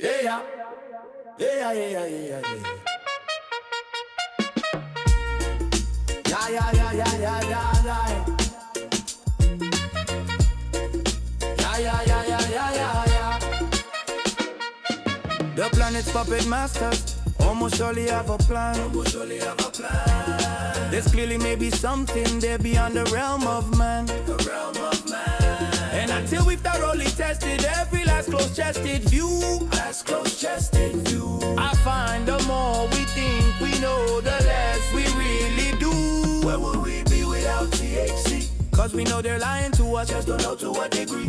Yeah, yeah. Yeah, yeah, yeah, yeah, yeah. Yeah, yeah, yeah, yeah, yeah, yeah, yeah. Yeah, yeah, yeah, yeah, yeah, yeah, yeah. The planet's puppet masters almost surely have a plan. Almost surely have a plan. There's clearly maybe something there beyond the realm of man. The realm of man. And until we've thoroughly tested every last close-chested view, I find the more we think we know, the less we really do. Where would we be without THC? Cause we know they're lying to us, just don't know to what degree.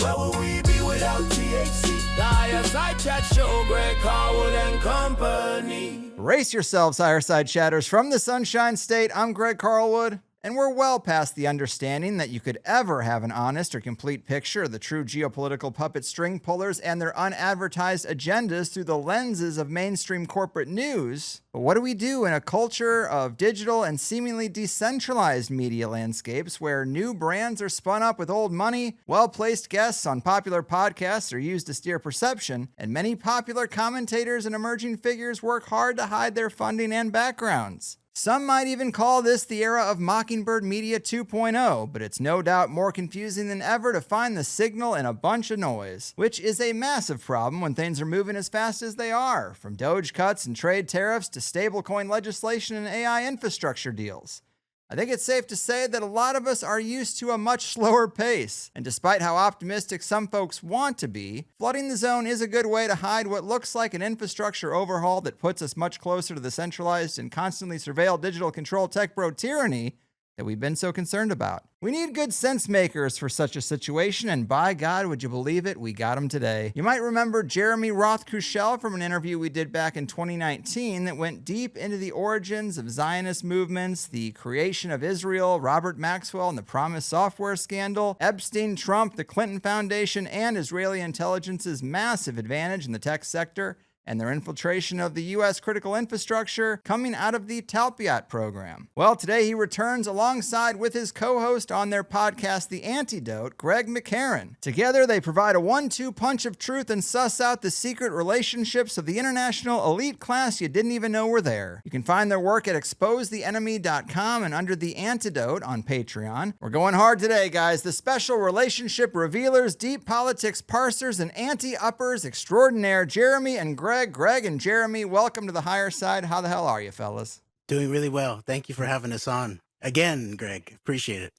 Where would we be without THC? The Higher Side Chat Show, Greg Carwood and Company. Brace yourselves, Higher Side Chatters. From the Sunshine State, I'm Greg Carlwood, and we're well past the understanding that you could ever have an honest or complete picture of the true geopolitical puppet string pullers and their unadvertised agendas through the lenses of mainstream corporate news. But what do we do in a culture of digital and seemingly decentralized media landscapes where new brands are spun up with old money, well-placed guests on popular podcasts are used to steer perception, and many popular commentators and emerging figures work hard to hide their funding and backgrounds? Some might even call this the era of Mockingbird Media 2.0, but it's no doubt more confusing than ever to find the signal in a bunch of noise, which is a massive problem when things are moving as fast as they are, from Doge cuts and trade tariffs to stablecoin legislation and AI infrastructure deals. I think it's safe to say that a lot of us are used to a much slower pace, and despite how optimistic some folks want to be, flooding the zone is a good way to hide what looks like an infrastructure overhaul that puts us much closer to the centralized and constantly surveilled digital control tech bro tyranny that we've been so concerned about. We need good sense makers for such a situation, and by God, would you believe it, we got them today. You might remember Jeremy Rothe-Kushel from an interview we did back in 2019 that went deep into the origins of Zionist movements, the creation of Israel, Robert Maxwell and the Promise software scandal, Epstein, Trump, the Clinton Foundation, and Israeli intelligence's massive advantage in the tech sector, and their infiltration of the U.S. critical infrastructure coming out of the Talpiot program. Well, today he returns alongside with his co-host on their podcast, The AnteDote, Greg McCarron. Together, they provide a 1-2 punch of truth and suss out the secret relationships of the international elite class you didn't even know were there. You can find their work at exposetheenemy.com and under The AnteDote on Patreon. We're going hard today, guys. The special relationship revealers, deep politics parsers, and anti-uppers extraordinaire, Jeremy and Greg and Jeremy, welcome to the Higher Side. How the hell are you, fellas? Doing really well. Thank you for having us on. Again, Greg. Appreciate it.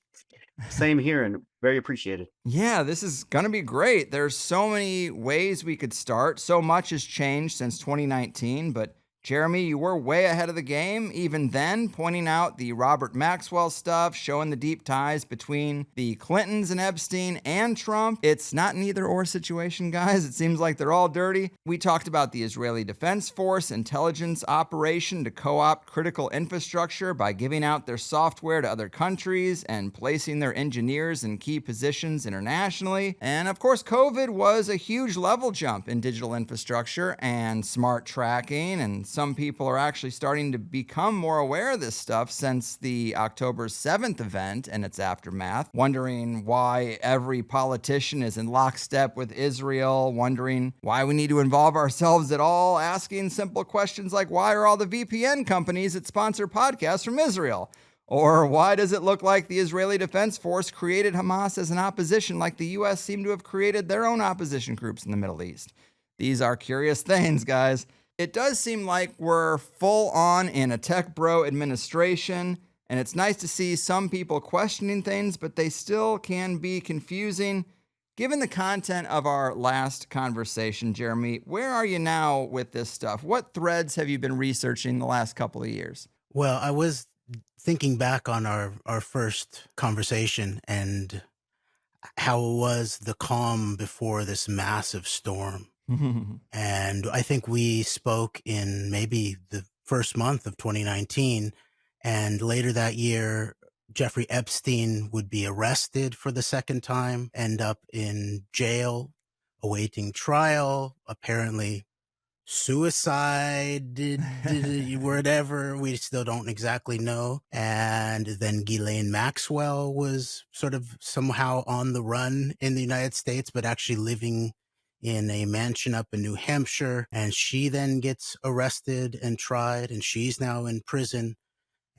Same here, and very appreciated. Yeah, this is going to be great. There's so many ways we could start. So much has changed since 2019, but Jeremy, you were way ahead of the game, even then, pointing out the Robert Maxwell stuff, showing the deep ties between the Clintons and Epstein and Trump. It's not an either-or situation, guys. It seems like they're all dirty. We talked about the Israeli Defense Force intelligence operation to co-opt critical infrastructure by giving out their software to other countries and placing their engineers in key positions internationally. And of course, COVID was a huge level jump in digital infrastructure and smart tracking, and some people are actually starting to become more aware of this stuff since the October 7th event and its aftermath, wondering why every politician is in lockstep with Israel, wondering why we need to involve ourselves at all, asking simple questions like, why are all the VPN companies that sponsor podcasts from Israel? Or why does it look like the Israeli Defense Force created Hamas as an opposition like the U.S. seemed to have created their own opposition groups in the Middle East? These are curious things, guys. It does seem like we're full on in a tech bro administration, and it's nice to see some people questioning things, but they still can be confusing. Given the content of our last conversation, Jeremy, where are you now with this stuff? What threads have you been researching the last couple of years? Well, I was thinking back on our first conversation and how it was the calm before this massive storm. And I think we spoke in maybe the first month of 2019, and later that year, Jeffrey Epstein would be arrested for the second time, end up in jail, awaiting trial, apparently suicide, whatever, we still don't exactly know. And then Ghislaine Maxwell was sort of somehow on the run in the United States, but actually living in a mansion up in New Hampshire. And she then gets arrested and tried, and she's now in prison.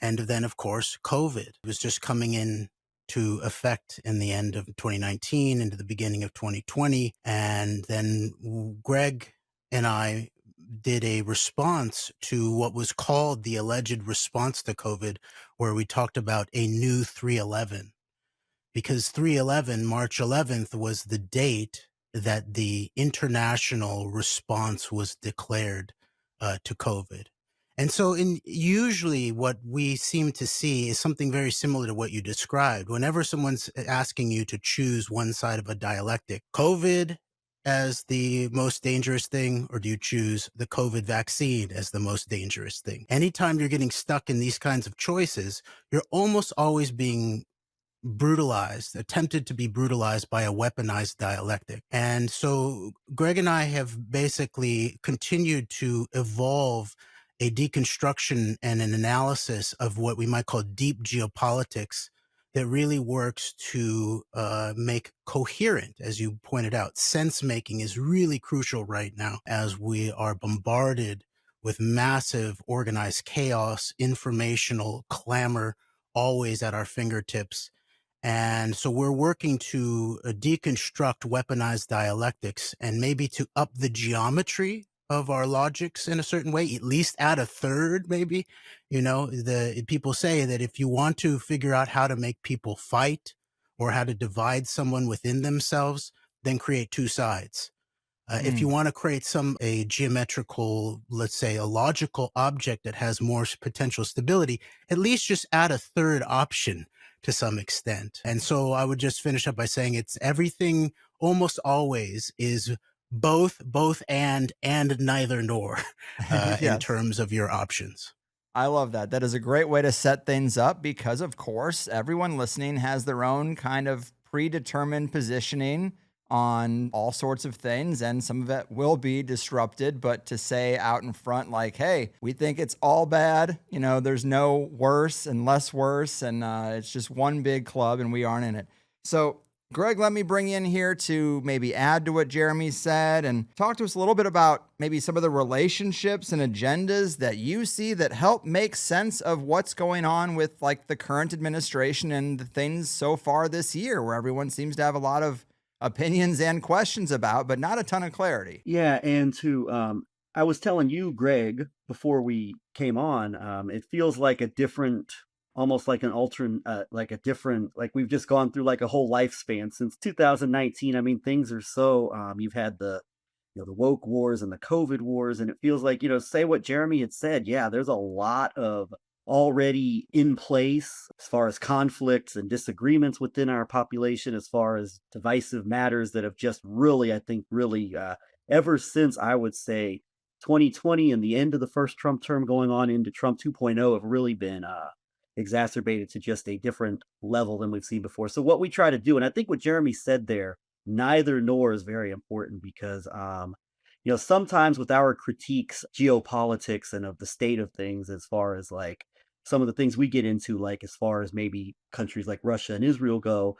And then, of course, COVID was just coming in to effect in the end of 2019 into the beginning of 2020. And then Greg and I did a response to what was called the alleged response to COVID, where we talked about a new 3/11, because 3/11, March 11th, was the date that the international response was declared to COVID. And so usually what we seem to see is something very similar to what you described. Whenever someone's asking you to choose one side of a dialectic, COVID as the most dangerous thing, or do you choose the COVID vaccine as the most dangerous thing? Anytime you're getting stuck in these kinds of choices, you're almost always being brutalized, attempted to be brutalized by a weaponized dialectic. And so Greg and I have basically continued to evolve a deconstruction and an analysis of what we might call deep geopolitics that really works to make coherent, as you pointed out. Sense making is really crucial right now as we are bombarded with massive organized chaos, informational clamor, always at our fingertips. And so we're working to deconstruct weaponized dialectics and maybe to up the geometry of our logics in a certain way, at least add a third, maybe. The people say that if you want to figure out how to make people fight or how to divide someone within themselves, then create two sides. If you want to create a geometrical, let's say a logical object that has more potential stability, at least just add a third option to some extent. And so I would just finish up by saying it's everything almost always is both, and neither nor in Yes. terms of your options. I love that. That is a great way to set things up because, of course, everyone listening has their own kind of predetermined positioning on all sorts of things, and some of it will be disrupted. But to say out in front, like, hey, we think it's all bad, there's no worse and less worse, and it's just one big club and we aren't in it. So Greg, let me bring you in here to maybe add to what Jeremy said and talk to us a little bit about maybe some of the relationships and agendas that you see that help make sense of what's going on with like the current administration and the things so far this year, where everyone seems to have a lot of opinions and questions about, but not a ton of clarity. Yeah, and I was telling you, Greg, before we came on, it feels like a different, almost like an alternate, like we've just gone through like a whole lifespan since 2019. I mean, things are so, you've had the woke wars and the COVID wars, and it feels like, say what Jeremy had said. Yeah, there's a lot of already in place as far as conflicts and disagreements within our population, as far as divisive matters that have just really, I think, ever since, I would say, 2020 and the end of the first Trump term going on into Trump 2.0 have really been exacerbated to just a different level than we've seen before. So what we try to do, and I think what Jeremy said there, neither nor, is very important because sometimes with our critiques geopolitics and of the state of things, as far as like some of the things we get into, like as far as maybe countries like Russia and Israel go,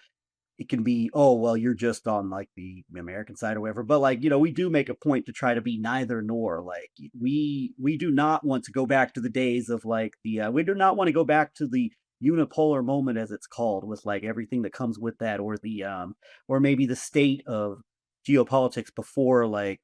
it can be, oh, well, you're just on like the American side or whatever. But like, we do make a point to try to be neither nor. Like we do not want to go back to the days of like we do not want to go back to the unipolar moment, as it's called, with like everything that comes with that, or the or maybe the state of geopolitics before like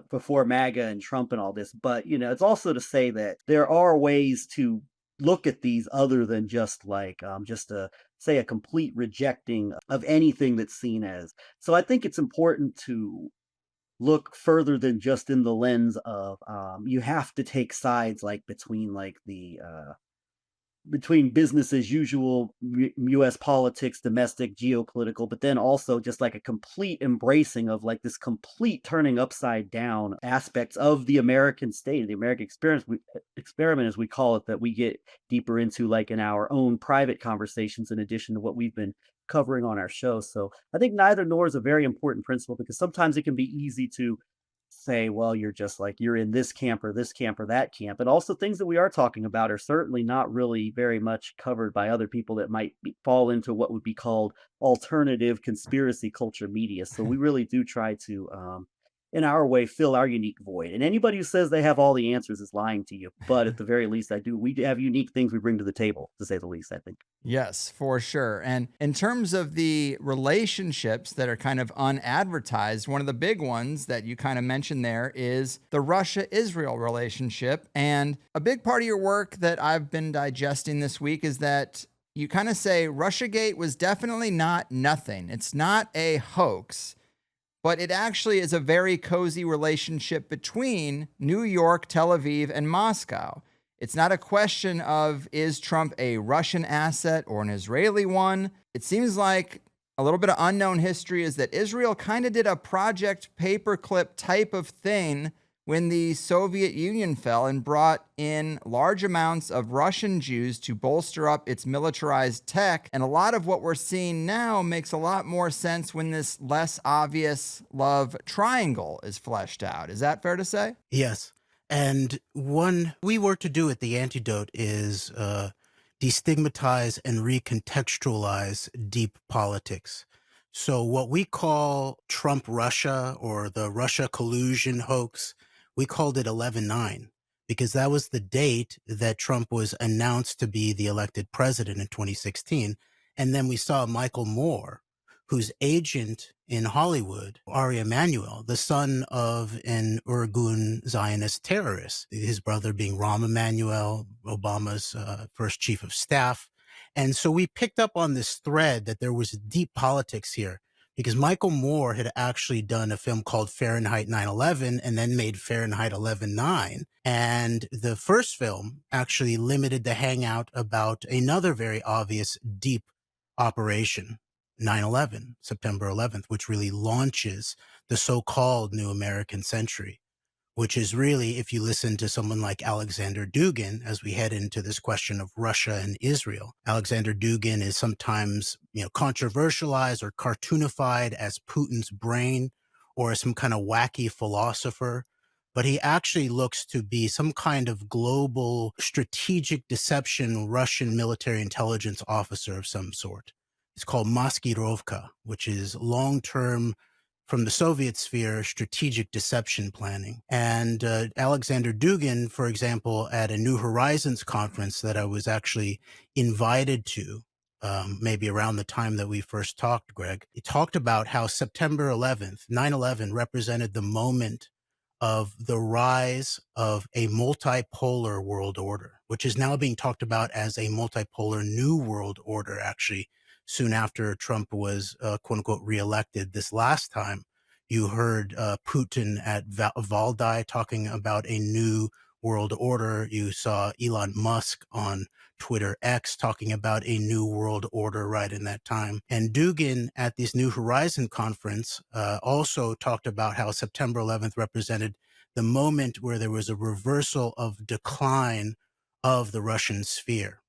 before MAGA and Trump and all this. But it's also to say that there are ways to look at these other than just like just a say a complete rejecting of anything that's seen as. So I think it's important to look further than just in the lens of you have to take sides like between like the between business as usual, U.S. politics, domestic, geopolitical, but then also just like a complete embracing of like this complete turning upside down aspects of the American state, the American experiment, as we call it, that we get deeper into like in our own private conversations, in addition to what we've been covering on our show. So I think neither nor is a very important principle, because sometimes it can be easy to say, well, you're just like, you're in this camp or that camp. And also things that we are talking about are certainly not really very much covered by other people that might fall into what would be called alternative conspiracy culture media. So we really do try to, in our way, fill our unique void. And anybody who says they have all the answers is lying to you. But at the very least, we have unique things we bring to the table, to say the least, I think. Yes, for sure. And in terms of the relationships that are kind of unadvertised, one of the big ones that you kind of mentioned there is the Russia-Israel relationship. And a big part of your work that I've been digesting this week is that you kind of say Russiagate was definitely not nothing. It's not a hoax, but it actually is a very cozy relationship between New York, Tel Aviv, and Moscow. It's not a question of, is Trump a Russian asset or an Israeli one? It seems like a little bit of unknown history is that Israel kind of did a Project Paperclip type of thing when the Soviet Union fell and brought in large amounts of Russian Jews to bolster up its militarized tech. And a lot of what we're seeing now makes a lot more sense when this less obvious love triangle is fleshed out. Is that fair to say? Yes. And one we work to do at the AnteDote is destigmatize and recontextualize deep politics. So what we call Trump Russia or the Russia collusion hoax, we called it 11/9 because that was the date that Trump was announced to be the elected president in 2016. And then we saw Michael Moore, whose agent in Hollywood, Ari Emanuel, the son of an Irgun Zionist terrorist, his brother being Rahm Emanuel, Obama's first chief of staff. And so we picked up on this thread that there was deep politics here because Michael Moore had actually done a film called Fahrenheit 9/11 and then made Fahrenheit 11/9. And the first film actually limited the hangout about another very obvious deep operation, 9/11, September 11th, which really launches the so-called new American century, which is really, if you listen to someone like Alexander Dugin, as we head into this question of Russia and Israel, Alexander Dugin is sometimes, controversialized or cartoonified as Putin's brain or as some kind of wacky philosopher. But he actually looks to be some kind of global strategic deception Russian military intelligence officer of some sort. It's called Maskirovka, which is long-term, from the Soviet sphere, strategic deception planning. And Alexander Dugin, for example, at a New Horizons conference that I was actually invited to, maybe around the time that we first talked, Greg, he talked about how September 11th, 9/11, represented the moment of the rise of a multipolar world order, which is now being talked about as a multipolar new world order, actually, soon after Trump was, quote unquote, reelected. This last time, you heard Putin at Valdai talking about a new world order. You saw Elon Musk on Twitter X talking about a new world order right in that time. And Dugin at this New Horizon conference also talked about how September 11th represented the moment where there was a reversal of decline of the Russian sphere.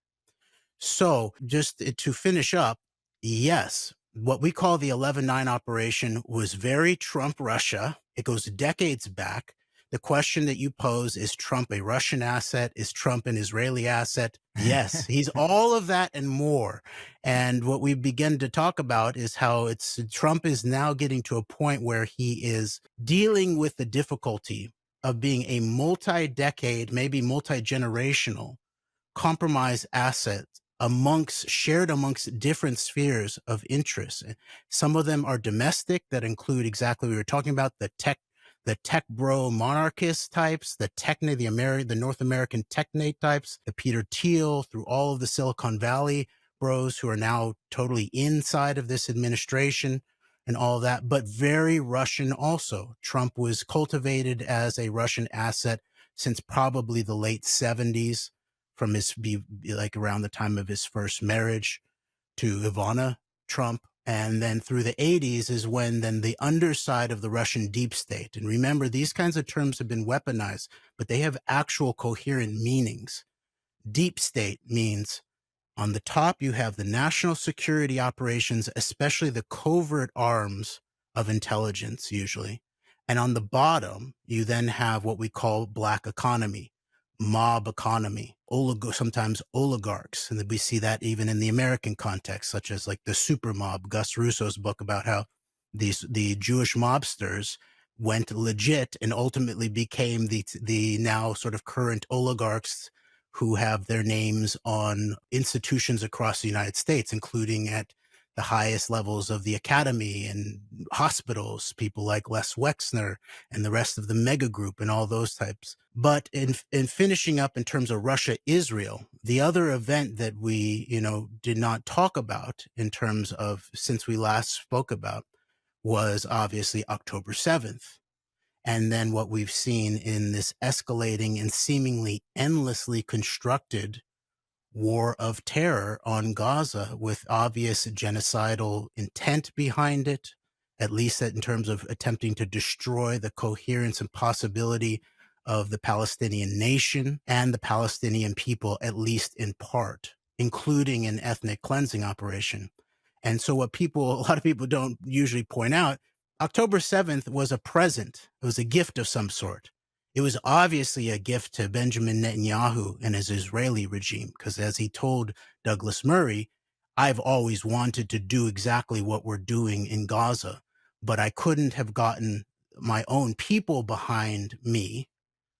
So just to finish up, yes, what we call the 11/9 operation was very Trump Russia. It goes decades back. The question that you pose, is Trump a Russian asset? Is Trump an Israeli asset? Yes, he's all of that and more. And what we begin to talk about is how Trump is now getting to a point where he is dealing with the difficulty of being a multi-decade, maybe multi-generational compromise asset shared amongst different spheres of interest. Some of them are domestic that include exactly what we were talking about, the tech bro monarchist types, the North American technate types, the Peter Thiel, through all of the Silicon Valley bros who are now totally inside of this administration and all that, but very Russian also. Trump was cultivated as a Russian asset since probably the late 70s, from around the time of his first marriage to Ivana Trump. And then through the 80s is when then the underside of the Russian deep state. And remember, these kinds of terms have been weaponized, but they have actual coherent meanings. Deep state means on the top, you have the national security operations, especially the covert arms of intelligence, usually. And on the bottom, you then have what we call black economy, mob economy, sometimes oligarchs. And we see that even in the American context, such as like the super mob, Gus Russo's book about how the Jewish mobsters went legit and ultimately became the now sort of current oligarchs who have their names on institutions across the United States, including at the highest levels of the academy and hospitals, people like Les Wexner and the rest of the mega group and all those types. But in finishing up in terms of Russia-Israel, the other event that we, did not talk about in terms of since we last spoke about was obviously October 7th. And then what we've seen in this escalating and seemingly endlessly constructed war of terror on Gaza with obvious genocidal intent behind it, at least in terms of attempting to destroy the coherence and possibility of the Palestinian nation and the Palestinian people, at least in part, including an ethnic cleansing operation. And so a lot of people don't usually point out, October 7th was a present. It was a gift of some sort. It was obviously a gift to Benjamin Netanyahu and his Israeli regime, because as he told Douglas Murray, I've always wanted to do exactly what we're doing in Gaza, but I couldn't have gotten my own people behind me,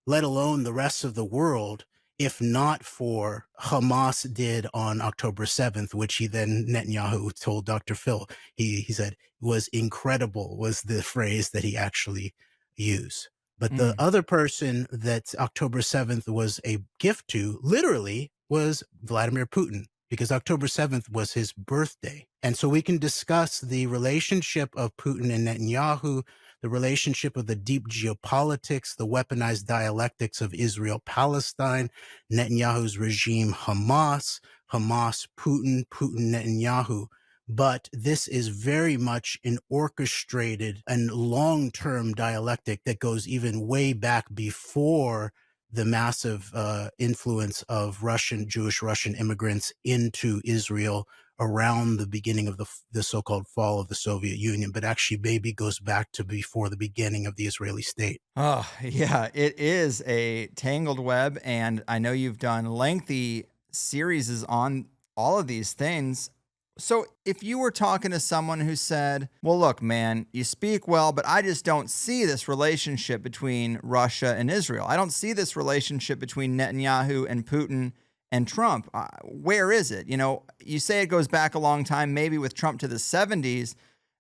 let alone the rest of the world, if not for Hamas did on October 7th, which he then, Netanyahu told Dr. Phil, he said was incredible, was the phrase that he actually used. But the other person that October 7th was a gift to, literally, was Vladimir Putin, because October 7th was his birthday. And so we can discuss the relationship of Putin and Netanyahu, the relationship of the deep geopolitics, the weaponized dialectics of Israel-Palestine, Netanyahu's regime, Hamas, Putin, Netanyahu. But this is very much an orchestrated and long-term dialectic that goes even way back before the massive influence of Jewish Russian immigrants into Israel around the beginning of the so-called fall of the Soviet Union, but actually maybe goes back to before the beginning of the Israeli state. Oh, yeah, it is a tangled web, and I know you've done lengthy series on all of these things. So if you were talking to someone who said, well, look, man, you speak well, but I just don't see this relationship between Russia and Israel. I don't see this relationship between Netanyahu and Putin and Trump. Where is it? You say it goes back a long time, maybe with Trump to the 70s.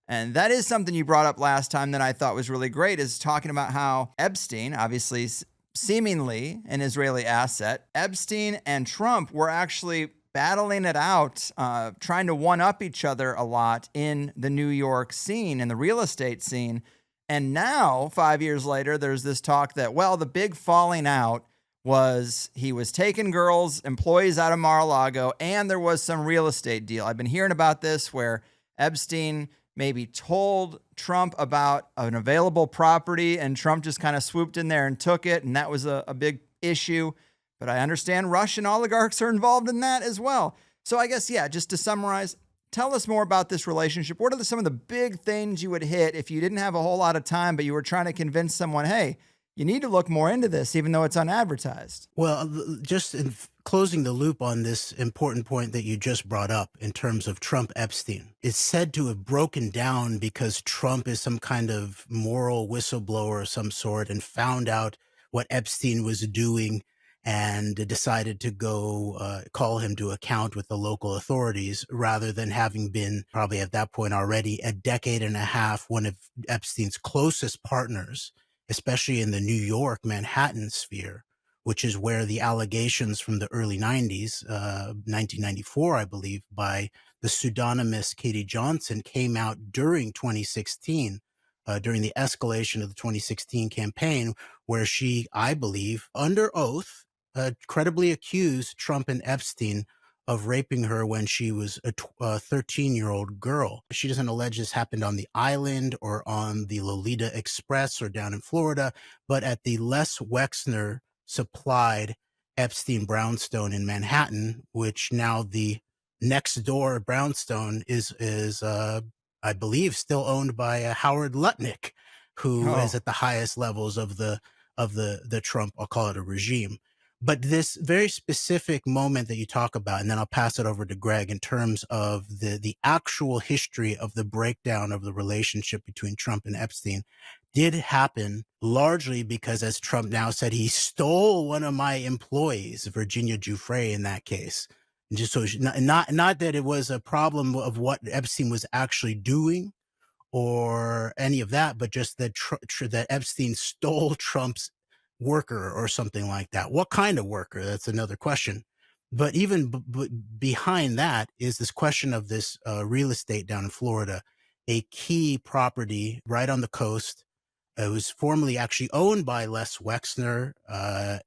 And that is something you brought up last time that I thought was really great, is talking about how Epstein, obviously seemingly an Israeli asset, Epstein and Trump were actually battling it out, trying to one-up each other a lot in the New York scene, in the real estate scene. And now, 5 years later, there's this talk that, well, the big falling out was he was taking employees out of Mar-a-Lago, and there was some real estate deal. I've been hearing about this where Epstein maybe told Trump about an available property, and Trump just kind of swooped in there and took it, and that was a big issue. But I understand Russian oligarchs are involved in that as well. So I guess, yeah, just to summarize, tell us more about this relationship. What are some of the big things you would hit if you didn't have a whole lot of time, but you were trying to convince someone, hey, you need to look more into this, even though it's unadvertised? Well, just in closing the loop on this important point that you just brought up in terms of Trump Epstein, it's said to have broken down because Trump is some kind of moral whistleblower of some sort and found out what Epstein was doing and decided to go call him to account with the local authorities, rather than having been probably at that point already a decade and a half one of Epstein's closest partners, especially in the New York, Manhattan sphere, which is where the allegations from the early 90s, 1994, I believe, by the pseudonymous Katie Johnson came out during 2016, during the escalation of the 2016 campaign, where she, I believe, under oath, credibly accused Trump and Epstein of raping her when she was a 13-year-old girl. She doesn't allege this happened on the island or on the Lolita Express or down in Florida, but at the Les Wexner supplied Epstein brownstone in Manhattan, which now the next door brownstone is I believe, still owned by Howard Lutnick, who is Oh, at the highest levels of the Trump, I'll call it a regime. But this very specific moment that you talk about, and then I'll pass it over to Greg in terms of the actual history of the breakdown of the relationship between Trump and Epstein, did happen largely because, as Trump now said, he stole one of my employees, Virginia Giuffre, in that case. And just so not that it was a problem of what Epstein was actually doing or any of that, but just that that Epstein stole Trump's worker or something like that. What kind of worker? That's another question. But even behind that is this question of this real estate down in Florida, a key property right on the coast. It was formerly actually owned by Les Wexner,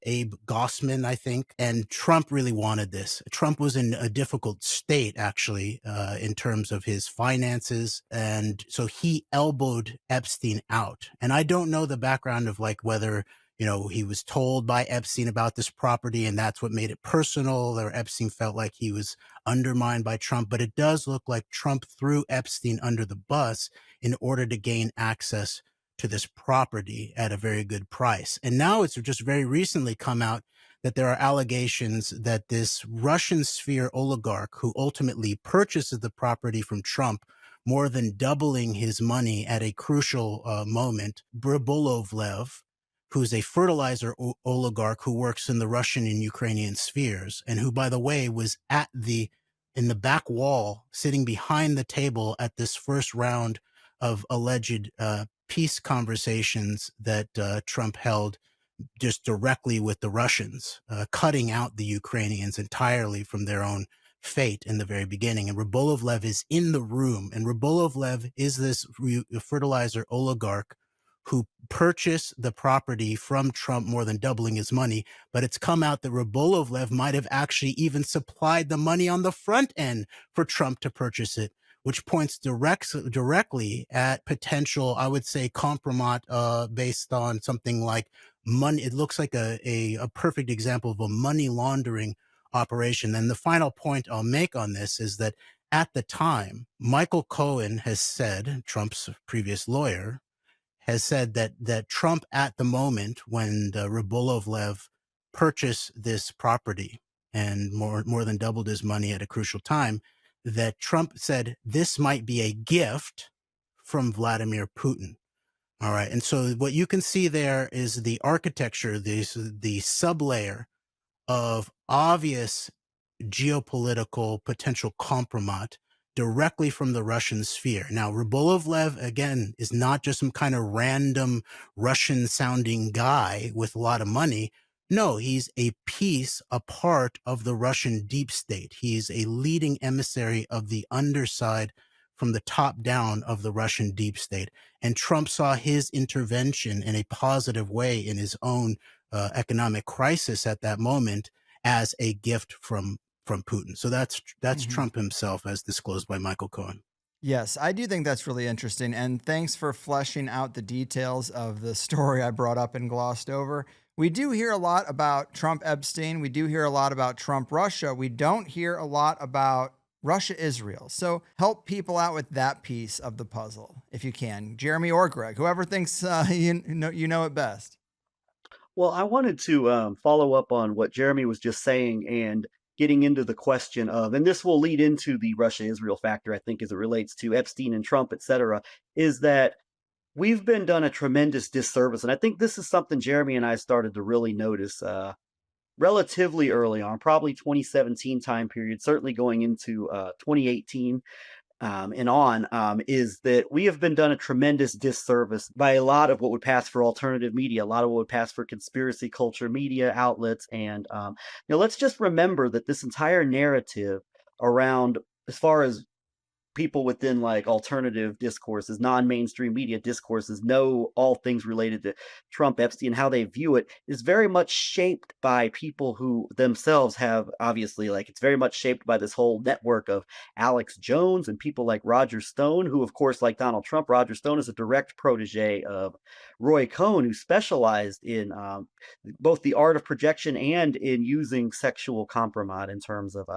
Abe Gossman, I think. And Trump really wanted this. Trump was in a difficult state, actually, in terms of his finances. And so he elbowed Epstein out. And I don't know the background of like whether, he was told by Epstein about this property and that's what made it personal, or Epstein felt like he was undermined by Trump. But it does look like Trump threw Epstein under the bus in order to gain access to this property at a very good price. And now it's just very recently come out that there are allegations that this Russian sphere oligarch who ultimately purchases the property from Trump, more than doubling his money at a crucial moment, Bribolovlev, who's a fertilizer oligarch who works in the Russian and Ukrainian spheres, and who, by the way, was in the back wall, sitting behind the table at this first round of alleged peace conversations that Trump held just directly with the Russians, cutting out the Ukrainians entirely from their own fate in the very beginning. And Rybolovlev is in the room. And Rybolovlev is this fertilizer oligarch who purchased the property from Trump, more than doubling his money. But it's come out that Rybolovlev might have actually even supplied the money on the front end for Trump to purchase it, which points directly at potential, I would say, Kompromat based on something like money. It looks like a perfect example of a money laundering operation. And the final point I'll make on this is that at the time, Michael Cohen has said, Trump's previous lawyer, has said that Trump at the moment when Rybolovlev purchased this property and more than doubled his money at a crucial time, that Trump said this might be a gift from Vladimir Putin. All right. And so what you can see there is the architecture, the sublayer of obvious geopolitical potential compromat directly from the Russian sphere. Now, Rybolovlev, again, is not just some kind of random Russian-sounding guy with a lot of money. No, he's a part of the Russian deep state. He's a leading emissary of the underside from the top down of the Russian deep state. And Trump saw his intervention in a positive way in his own economic crisis at that moment as a gift from Putin. So that's Trump himself, as disclosed by Michael Cohen. Yes, I do think that's really interesting. And thanks for fleshing out the details of the story I brought up and glossed over. We do hear a lot about Trump Epstein. We do hear a lot about Trump Russia. We don't hear a lot about Russia Israel. So help people out with that piece of the puzzle, if you can. Jeremy or Greg, whoever thinks you know it best. Well, I wanted to follow up on what Jeremy was just saying and getting into the question of, and this will lead into the Russia-Israel factor, I think, as it relates to Epstein and Trump, et cetera, is that we've been done a tremendous disservice. And I think this is something Jeremy and I started to really notice relatively early on, probably 2017 time period, certainly going into 2018. And on, is that we have been done a tremendous disservice by a lot of what would pass for alternative media, a lot of what would pass for conspiracy culture media outlets. And, let's just remember that this entire narrative around, as far as people within like alternative discourses, non-mainstream media discourses know all things related to Trump, Epstein, how they view it is very much shaped by people who themselves have obviously it's very much shaped by this whole network of Alex Jones and people like Roger Stone, who of course, like Donald Trump, Roger Stone is a direct protege of Roy Cohn, who specialized in both the art of projection and in using sexual compromise in terms of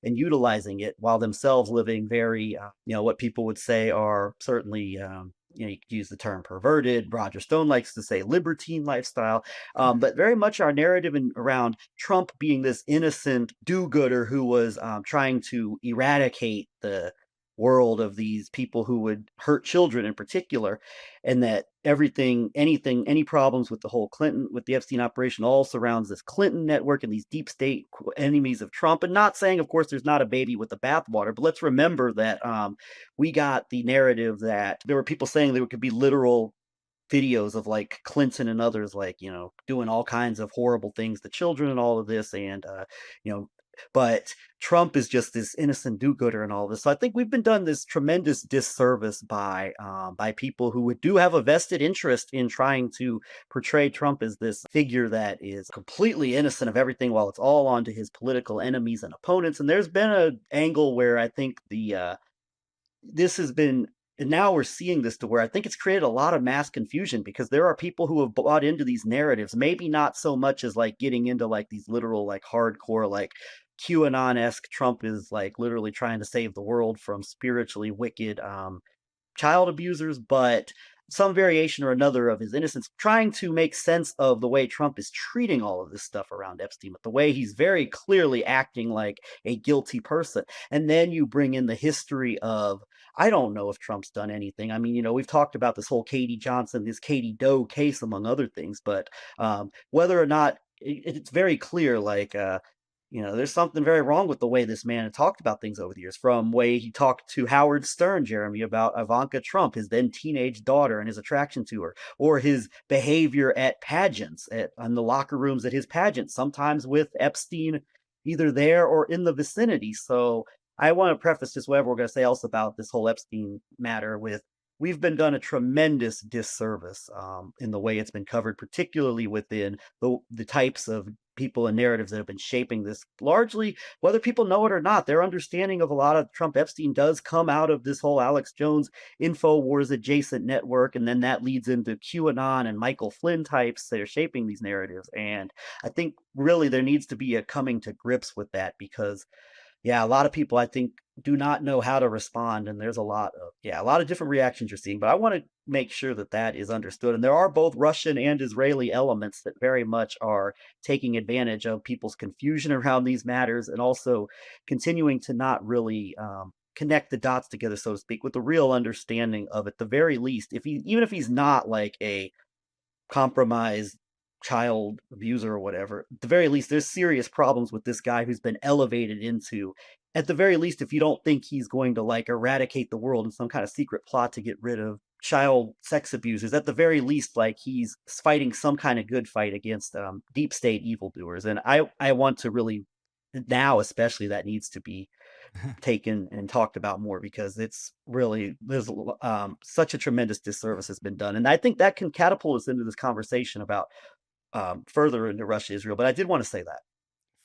and utilizing it while themselves living very, what people would say are certainly you could use the term perverted. Roger Stone likes to say libertine lifestyle. But very much our narrative around Trump being this innocent do-gooder who was trying to eradicate the world of these people who would hurt children in particular, and that any problems with the Epstein operation all surrounds this Clinton network and these deep state enemies of Trump. And not saying, of course, there's not a baby with the bathwater, but let's remember that we got the narrative that there were people saying there could be literal videos of like Clinton and others, like, doing all kinds of horrible things to children and all of this. And, but Trump is just this innocent do-gooder and all of this. So I think we've been done this tremendous disservice by people who do have a vested interest in trying to portray Trump as this figure that is completely innocent of everything, while it's all onto his political enemies and opponents. And there's been an angle where I think this has been, and now we're seeing this to where I think it's created a lot of mass confusion, because there are people who have bought into these narratives, maybe not so much as like getting into like these literal, like hardcore, like QAnon-esque Trump is like literally trying to save the world from spiritually wicked child abusers, but some variation or another of his innocence, trying to make sense of the way Trump is treating all of this stuff around Epstein, but the way he's very clearly acting like a guilty person. And then you bring in the history of, I don't know if Trump's done anything. I mean, we've talked about this whole Katie Johnson, this Katie Doe case, among other things, but whether or not it's very clear, like, there's something very wrong with the way this man had talked about things over the years, from way he talked to Howard Stern, Jeremy, about Ivanka Trump, his then teenage daughter, and his attraction to her, or his behavior at pageants, in the locker rooms at his pageants, sometimes with Epstein either there or in the vicinity. So I want to preface just whatever we're going to say else about this whole Epstein matter with, we've been done a tremendous disservice in the way it's been covered, particularly within the types of people and narratives that have been shaping this. Largely, whether people know it or not, their understanding of a lot of Trump Epstein does come out of this whole Alex Jones InfoWars adjacent network, and then that leads into QAnon and Michael Flynn types that are shaping these narratives. And I think really there needs to be a coming to grips with that, because a lot of people, I think, do not know how to respond, and there's a lot of different reactions you're seeing. But I want to make sure that is understood, and there are both Russian and Israeli elements that very much are taking advantage of people's confusion around these matters, and also continuing to not really connect the dots together, so to speak, with the real understanding of, at the very least, even if he's not like a compromised child abuser or whatever, at the very least, there's serious problems with this guy who's been elevated into, at the very least, if you don't think he's going to like eradicate the world in some kind of secret plot to get rid of child sex abusers, at the very least, like, he's fighting some kind of good fight against deep state evildoers. And I want to really, now especially, that needs to be taken and talked about more, because it's really, there's such a tremendous disservice has been done. And I think that can catapult us into this conversation about further into Russia, Israel. But I did want to say that.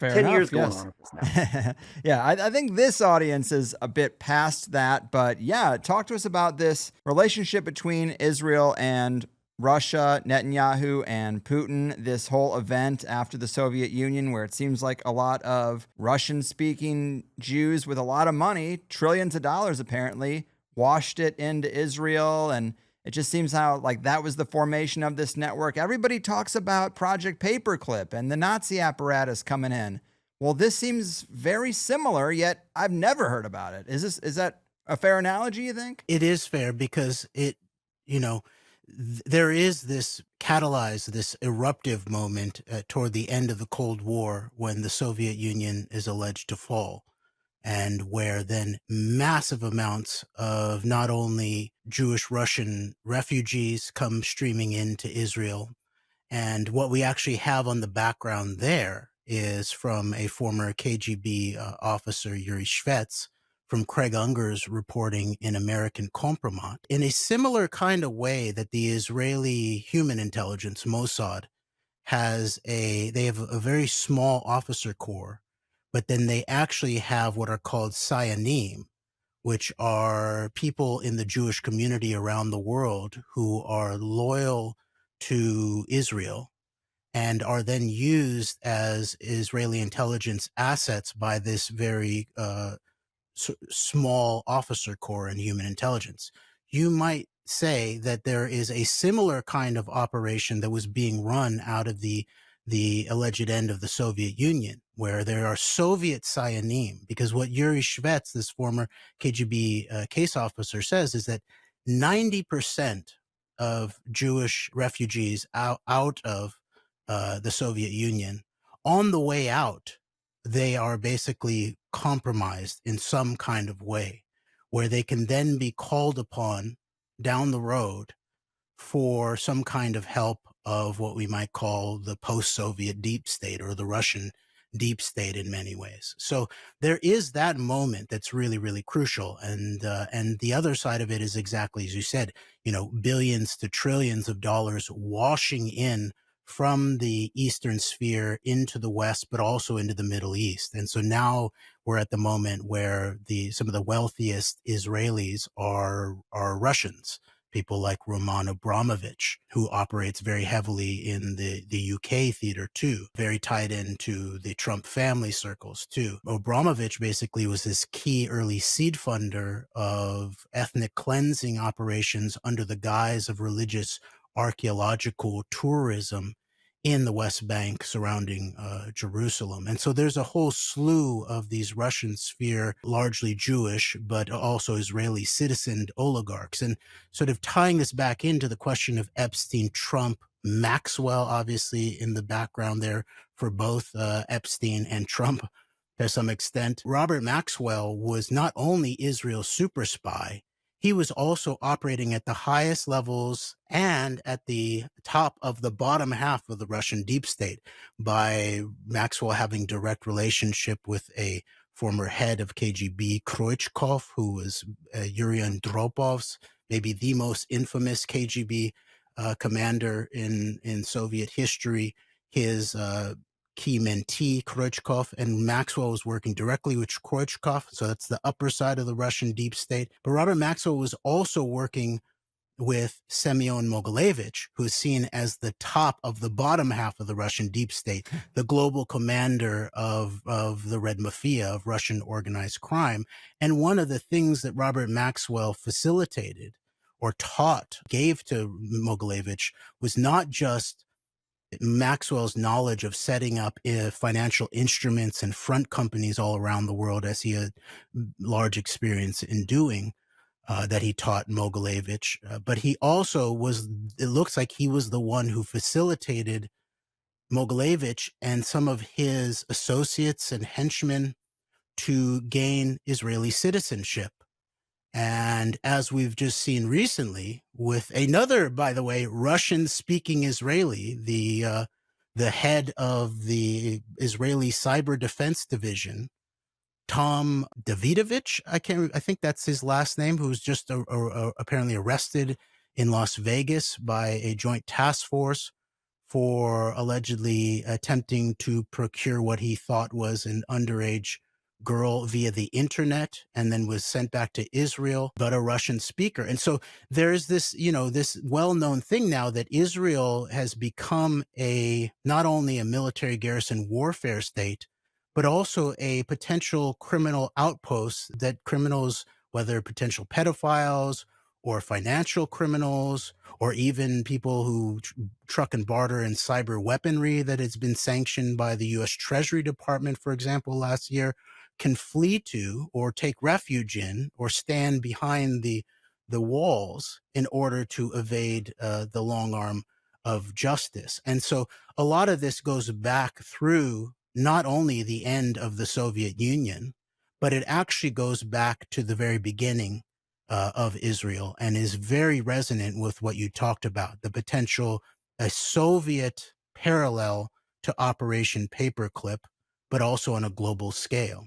Fair 10 enough, years going yes. on with this now. I think this audience is a bit past that, but talk to us about this relationship between Israel and Russia, Netanyahu and Putin, this whole event after the Soviet Union, where it seems like a lot of Russian-speaking Jews with a lot of money, trillions of dollars apparently, washed it into Israel. And it just seems how like that was the formation of this network. Everybody talks about Project Paperclip and the Nazi apparatus coming in. Well, this seems very similar, yet I've never heard about it. Is that a fair analogy, you think? It is fair, because there is this eruptive moment toward the end of the Cold War, when the Soviet Union is alleged to fall, and where then massive amounts of not only Jewish Russian refugees come streaming into Israel. And what we actually have on the background there is from a former KGB officer, Yuri Shvets, from Craig Unger's reporting in American Kompromat. In a similar kind of way that the Israeli human intelligence, Mossad, they have a very small officer corps, but then they actually have what are called Sayanim, which are people in the Jewish community around the world who are loyal to Israel and are then used as Israeli intelligence assets by this very small officer corps in human intelligence. you might say that there is a similar kind of operation that was being run out of the alleged end of the Soviet Union, where there are Soviet Sayanim, because what Yuri Shvets, this former KGB case officer, says is that 90% of Jewish refugees out of the Soviet Union, on the way out, they are basically compromised in some kind of way, where they can then be called upon down the road for some kind of help of what we might call the post-Soviet deep state or the Russian deep state in many ways. So there is that moment that's really, really crucial. And the other side of it is exactly as you said, billions to trillions of dollars washing in from the Eastern sphere into the West, but also into the Middle East. And so now we're at the moment where some of the wealthiest Israelis are Russians. People like Roman Abramovich, who operates very heavily in the UK theater too, very tied into the Trump family circles too. Abramovich basically was this key early seed funder of ethnic cleansing operations under the guise of religious archaeological tourism in the West Bank surrounding Jerusalem. And so there's a whole slew of these Russian sphere, largely Jewish, but also Israeli citizen oligarchs. And sort of tying this back into the question of Epstein, Trump, Maxwell, obviously in the background there for both Epstein and Trump to some extent. Robert Maxwell was not only Israel's super spy, he was also operating at the highest levels and at the top of the bottom half of the Russian deep state, by Maxwell having direct relationship with a former head of KGB, Kroichkov, who was Yuri Andropov's, maybe the most infamous KGB commander in Soviet history. His key mentee, Kroichkov, and Maxwell was working directly with Kroichkov, so that's the upper side of the Russian deep state. But Robert Maxwell was also working with Semyon Mogilevich, who is seen as the top of the bottom half of the Russian deep state, the global commander of the Red Mafia, of Russian organized crime. And one of the things that Robert Maxwell facilitated or gave to Mogilevich was not just Maxwell's knowledge of setting up financial instruments and front companies all around the world, as he had large experience in doing, that he taught Mogilevich. But he also it looks like he was the one who facilitated Mogilevich and some of his associates and henchmen to gain Israeli citizenship. And as we've just seen recently with another, by the way, Russian-speaking Israeli, the head of the Israeli Cyber Defense Division, Tom Davidovich, I think that's his last name, who was just apparently arrested in Las Vegas by a joint task force for allegedly attempting to procure what he thought was an underage girl via the internet, and then was sent back to Israel, but a Russian speaker. And so there's this, this well-known thing now that Israel has become not only a military garrison warfare state, but also a potential criminal outpost that criminals, whether potential pedophiles or financial criminals, or even people who truck and barter in cyber weaponry that has been sanctioned by the U.S. Treasury Department, for example, last year, can flee to or take refuge in or stand behind the walls in order to evade the long arm of justice. And so a lot of this goes back through not only the end of the Soviet Union, but it actually goes back to the very beginning of Israel, and is very resonant with what you talked about, the potential, a Soviet parallel to Operation Paperclip, but also on a global scale.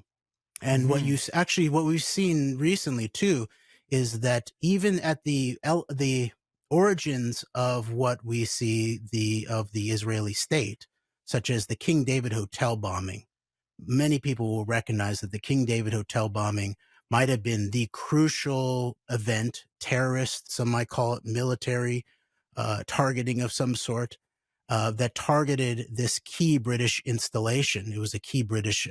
And what we've seen recently too, is that even at the origins of what we see of the Israeli state, such as the King David Hotel bombing, many people will recognize that the King David Hotel bombing might have been the crucial event, terrorist, some might call it military targeting of some sort, that targeted this key British installation. It was a key British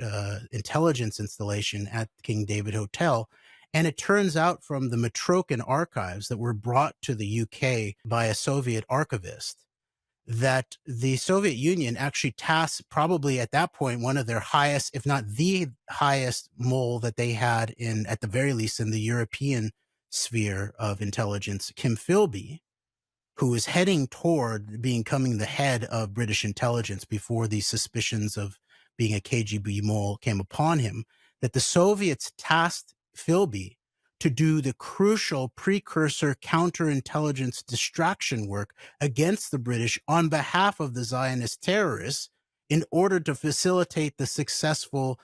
intelligence installation at King David Hotel. And it turns out from the Matrokin archives that were brought to the UK by a Soviet archivist that the Soviet Union actually tasked, probably at that point, one of their highest, if not the highest mole that they had in, at the very least, in the European sphere of intelligence, Kim Philby, who was heading toward becoming the head of British intelligence before these suspicions of being a KGB mole came upon him, that the Soviets tasked Philby to do the crucial precursor counterintelligence distraction work against the British on behalf of the Zionist terrorists in order to facilitate the successful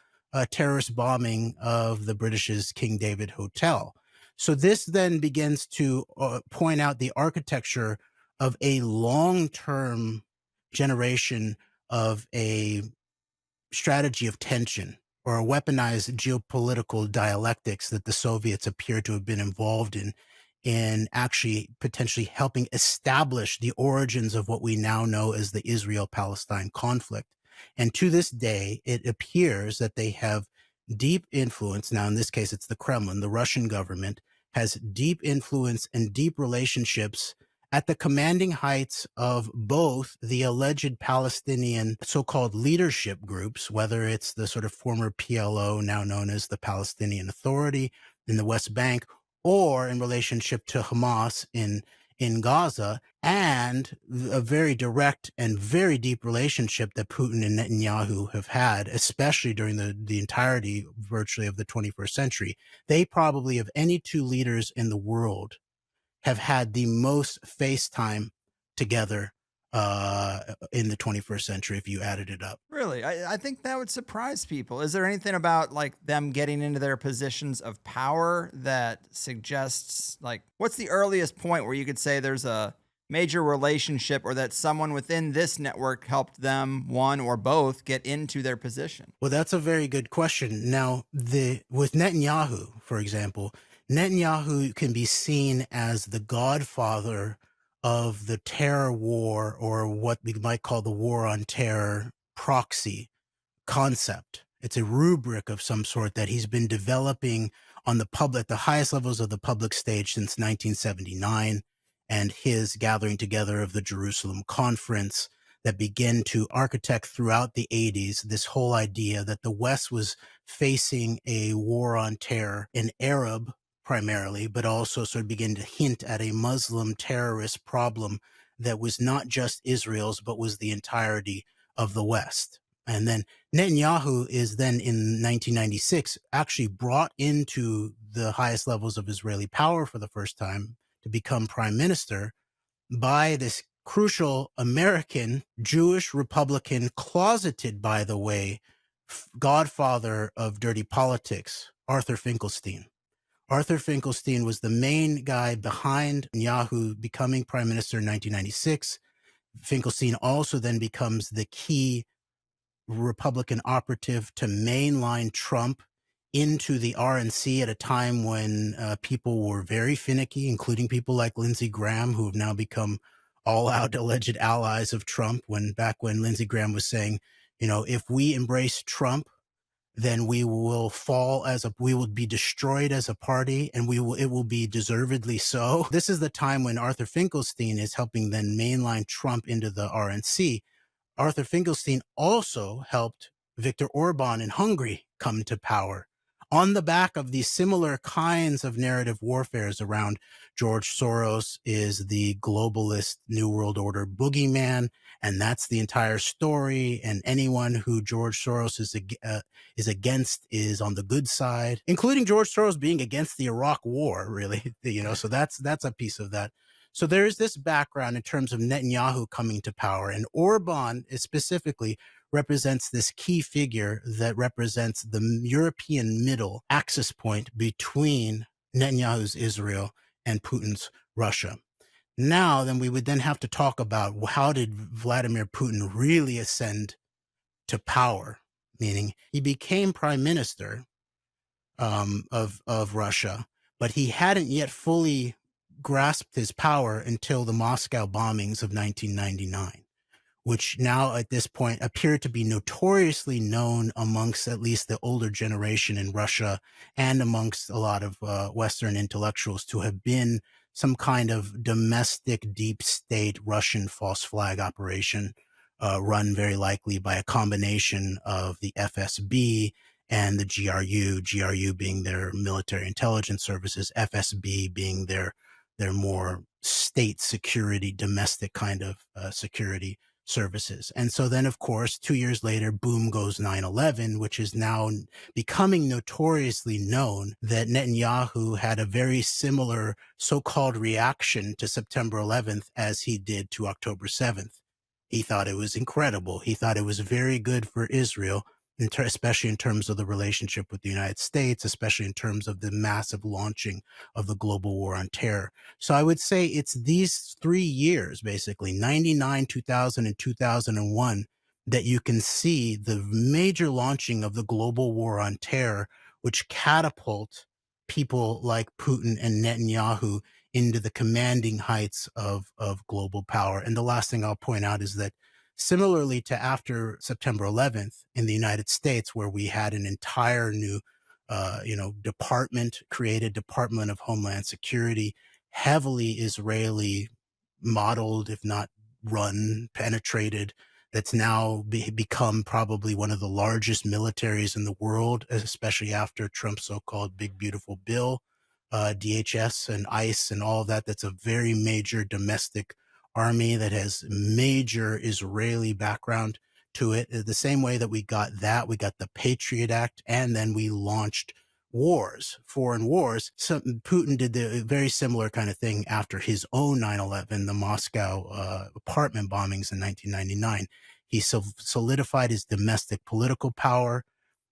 terrorist bombing of the British's King David Hotel. So this then begins to point out the architecture of a long-term generation of a strategy of tension or a weaponized geopolitical dialectics that the Soviets appear to have been involved in actually potentially helping establish the origins of what we now know as the Israel-Palestine conflict. And to this day, it appears that they have deep influence. Now, in this case, it's the Kremlin, the Russian government, has deep influence and deep relationships at the commanding heights of both the alleged Palestinian so-called leadership groups, whether it's the sort of former PLO, now known as the Palestinian Authority in the West Bank, or in relationship to Hamas in Gaza, and a very direct and very deep relationship that Putin and Netanyahu have had, especially during the entirety virtually of the 21st century. They probably, of any two leaders in the world, have had the most face time together in the 21st century, if you added it up. Really? I think that would surprise people. Is there anything about like them getting into their positions of power that suggests, like, what's the earliest point where you could say there's a major relationship or that someone within this network helped them, one or both, get into their position? Well, that's a very good question. Now, with Netanyahu, for example, Netanyahu can be seen as the godfather of the terror war, or what we might call the war on terror proxy concept. It's a rubric of some sort that he's been developing on the highest levels of the public stage since 1979, and his gathering together of the Jerusalem Conference that began to architect throughout the 80s this whole idea that the West was facing a war on terror, an Arab primarily, but also sort of begin to hint at a Muslim terrorist problem that was not just Israel's, but was the entirety of the West. And then Netanyahu is then in 1996 actually brought into the highest levels of Israeli power for the first time to become prime minister by this crucial American Jewish Republican, closeted, by the way, godfather of dirty politics, Arthur Finkelstein. Arthur Finkelstein was the main guy behind Netanyahu becoming prime minister in 1996. Finkelstein also then becomes the key Republican operative to mainline Trump into the RNC at a time when people were very finicky, including people like Lindsey Graham, who have now become all-out alleged allies of Trump, back when Lindsey Graham was saying, if we embrace Trump, then we will we will be destroyed as a party, and it will be deservedly so. This is the time when Arthur Finkelstein is helping then mainline Trump into the RNC. Arthur Finkelstein also helped Viktor Orban in Hungary come to power on the back of these similar kinds of narrative warfares around George Soros is the globalist New World Order boogeyman, and that's the entire story. And anyone who George Soros is against is on the good side, including George Soros being against the Iraq War, really. So that's a piece of that. So there is this background in terms of Netanyahu coming to power, and Orban specifically represents this key figure that represents the European middle axis point between Netanyahu's Israel and Putin's Russia. Now, then we would then have to talk about how did Vladimir Putin really ascend to power, meaning he became prime minister of Russia, but he hadn't yet fully grasped his power until the Moscow bombings of 1999. which now at this point appear to be notoriously known amongst at least the older generation in Russia and amongst a lot of Western intellectuals to have been some kind of domestic deep state Russian false flag operation run very likely by a combination of the FSB and the GRU being their military intelligence services, FSB being their more state security, domestic kind of security services. And so then, of course, 2 years later, boom goes 9/11, which is now becoming notoriously known that Netanyahu had a very similar so-called reaction to September 11th as he did to October 7th. He thought it was incredible. He thought it was very good for Israel, especially in terms of the relationship with the United States, especially in terms of the massive launching of the global war on terror. So I would say it's these 3 years, basically, 99, 2000, and 2001, that you can see the major launching of the global war on terror, which catapult people like Putin and Netanyahu into the commanding heights of global power. And the last thing I'll point out is that similarly to after September 11th in the United States, where we had an entire new, department created, Department of Homeland Security, heavily Israeli modeled, if not run, penetrated, that's now become probably one of the largest militaries in the world, especially after Trump's so-called Big Beautiful Bill, DHS and ICE and all of that. That's a very major domestic army that has major Israeli background to it. The same way that we got the Patriot Act, and then we launched foreign wars. So Putin did the very similar kind of thing after his own 9/11, the Moscow apartment bombings in 1999. He solidified his domestic political power.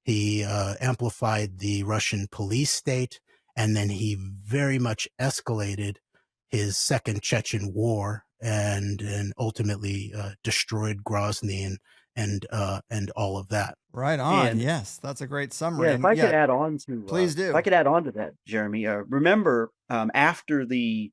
He amplified the Russian police state, and then he very much escalated his second Chechen war and ultimately destroyed Grozny and all of that. Right on. And yes, that's a great summary. yeah, if I could add on to please do. If I could add on to that, Jeremy, remember after the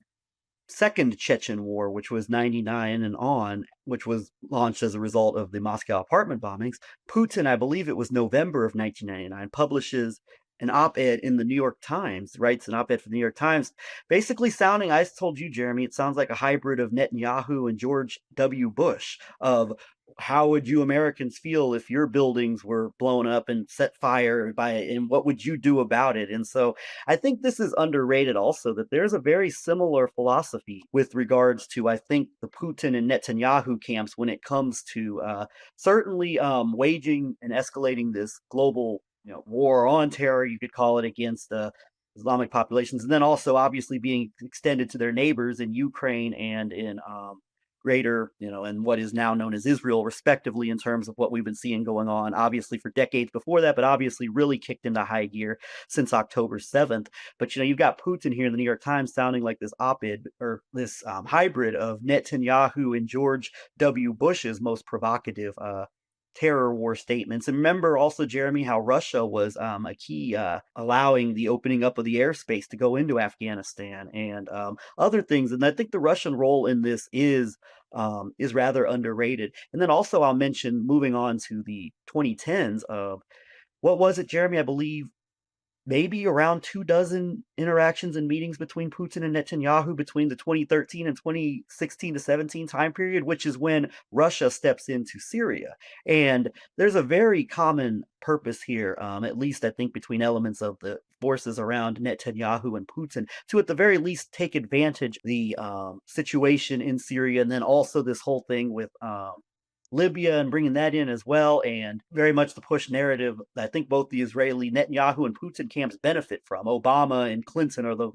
second Chechen war, which was 99 and on, which was launched as a result of the Moscow apartment bombings, Putin, I believe it was November of 1999, publishes an op-ed in the New York Times, writes an op-ed for the New York Times, basically sounding, I told you, Jeremy, it sounds like a hybrid of Netanyahu and George W. Bush of how would you Americans feel if your buildings were blown up and set fire by it, and what would you do about it? And so I think this is underrated also, that there's a very similar philosophy with regards to, I think, the Putin and Netanyahu camps when it comes to certainly waging and escalating this global war on terror, you could call it, against Islamic populations, and then also obviously being extended to their neighbors in Ukraine and in greater, and what is now known as Israel, respectively, in terms of what we've been seeing going on, obviously for decades before that, but obviously really kicked into high gear since October 7th. But, you've got Putin here in the New York Times sounding like this op-ed or this hybrid of Netanyahu and George W. Bush's most provocative terror war statements. And remember also, Jeremy, how Russia was a key allowing the opening up of the airspace to go into Afghanistan and other things. And I think the Russian role in this is rather underrated. And then also I'll mention, moving on to the 2010s, of what was it, Jeremy? I believe maybe around 24 interactions and meetings between Putin and Netanyahu between the 2013 and 2016 to 17 time period, which is when Russia steps into Syria. And there's a very common purpose here, at least I think between elements of the forces around Netanyahu and Putin, to at the very least take advantage of the situation in Syria, and then also this whole thing with Libya and bringing that in as well, and very much the push narrative that I think both the Israeli Netanyahu and Putin camps benefit from. Obama and Clinton are the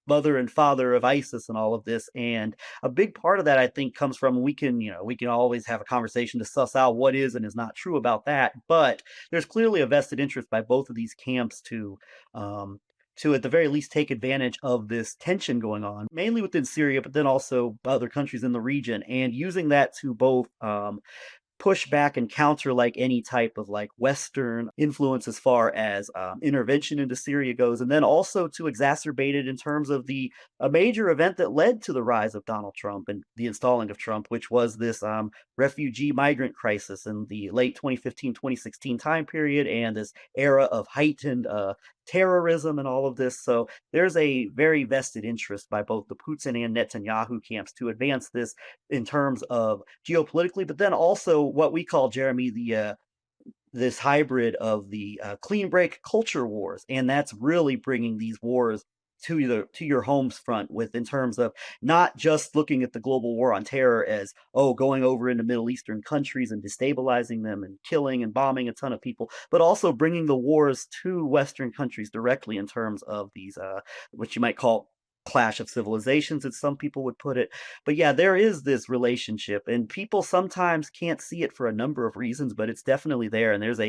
mother and father of ISIS and all of this, and a big part of that I think comes from, we can always have a conversation to suss out what is and is not true about that, but there's clearly a vested interest by both of these camps to at the very least take advantage of this tension going on, mainly within Syria, but then also other countries in the region, and using that to both push back and counter like any type of like Western influence as far as intervention into Syria goes, and then also to exacerbate it in terms of a major event that led to the rise of Donald Trump and the installing of Trump, which was this refugee migrant crisis in the late 2015-2016 time period, and this era of heightened terrorism and all of this. So there's a very vested interest by both the Putin and Netanyahu camps to advance this in terms of geopolitically, but then also what we call, Jeremy, this hybrid of the clean break culture wars, and that's really bringing these wars to your home's front with, in terms of not just looking at the global war on terror as going over into Middle Eastern countries and destabilizing them and killing and bombing a ton of people, but also bringing the wars to Western countries directly in terms of these what you might call clash of civilizations, as some people would put it. But yeah, there is this relationship, and people sometimes can't see it for a number of reasons, but it's definitely there. And there's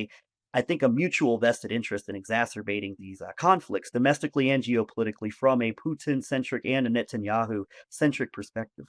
I think, a mutual vested interest in exacerbating these conflicts domestically and geopolitically from a Putin-centric and a Netanyahu-centric perspective.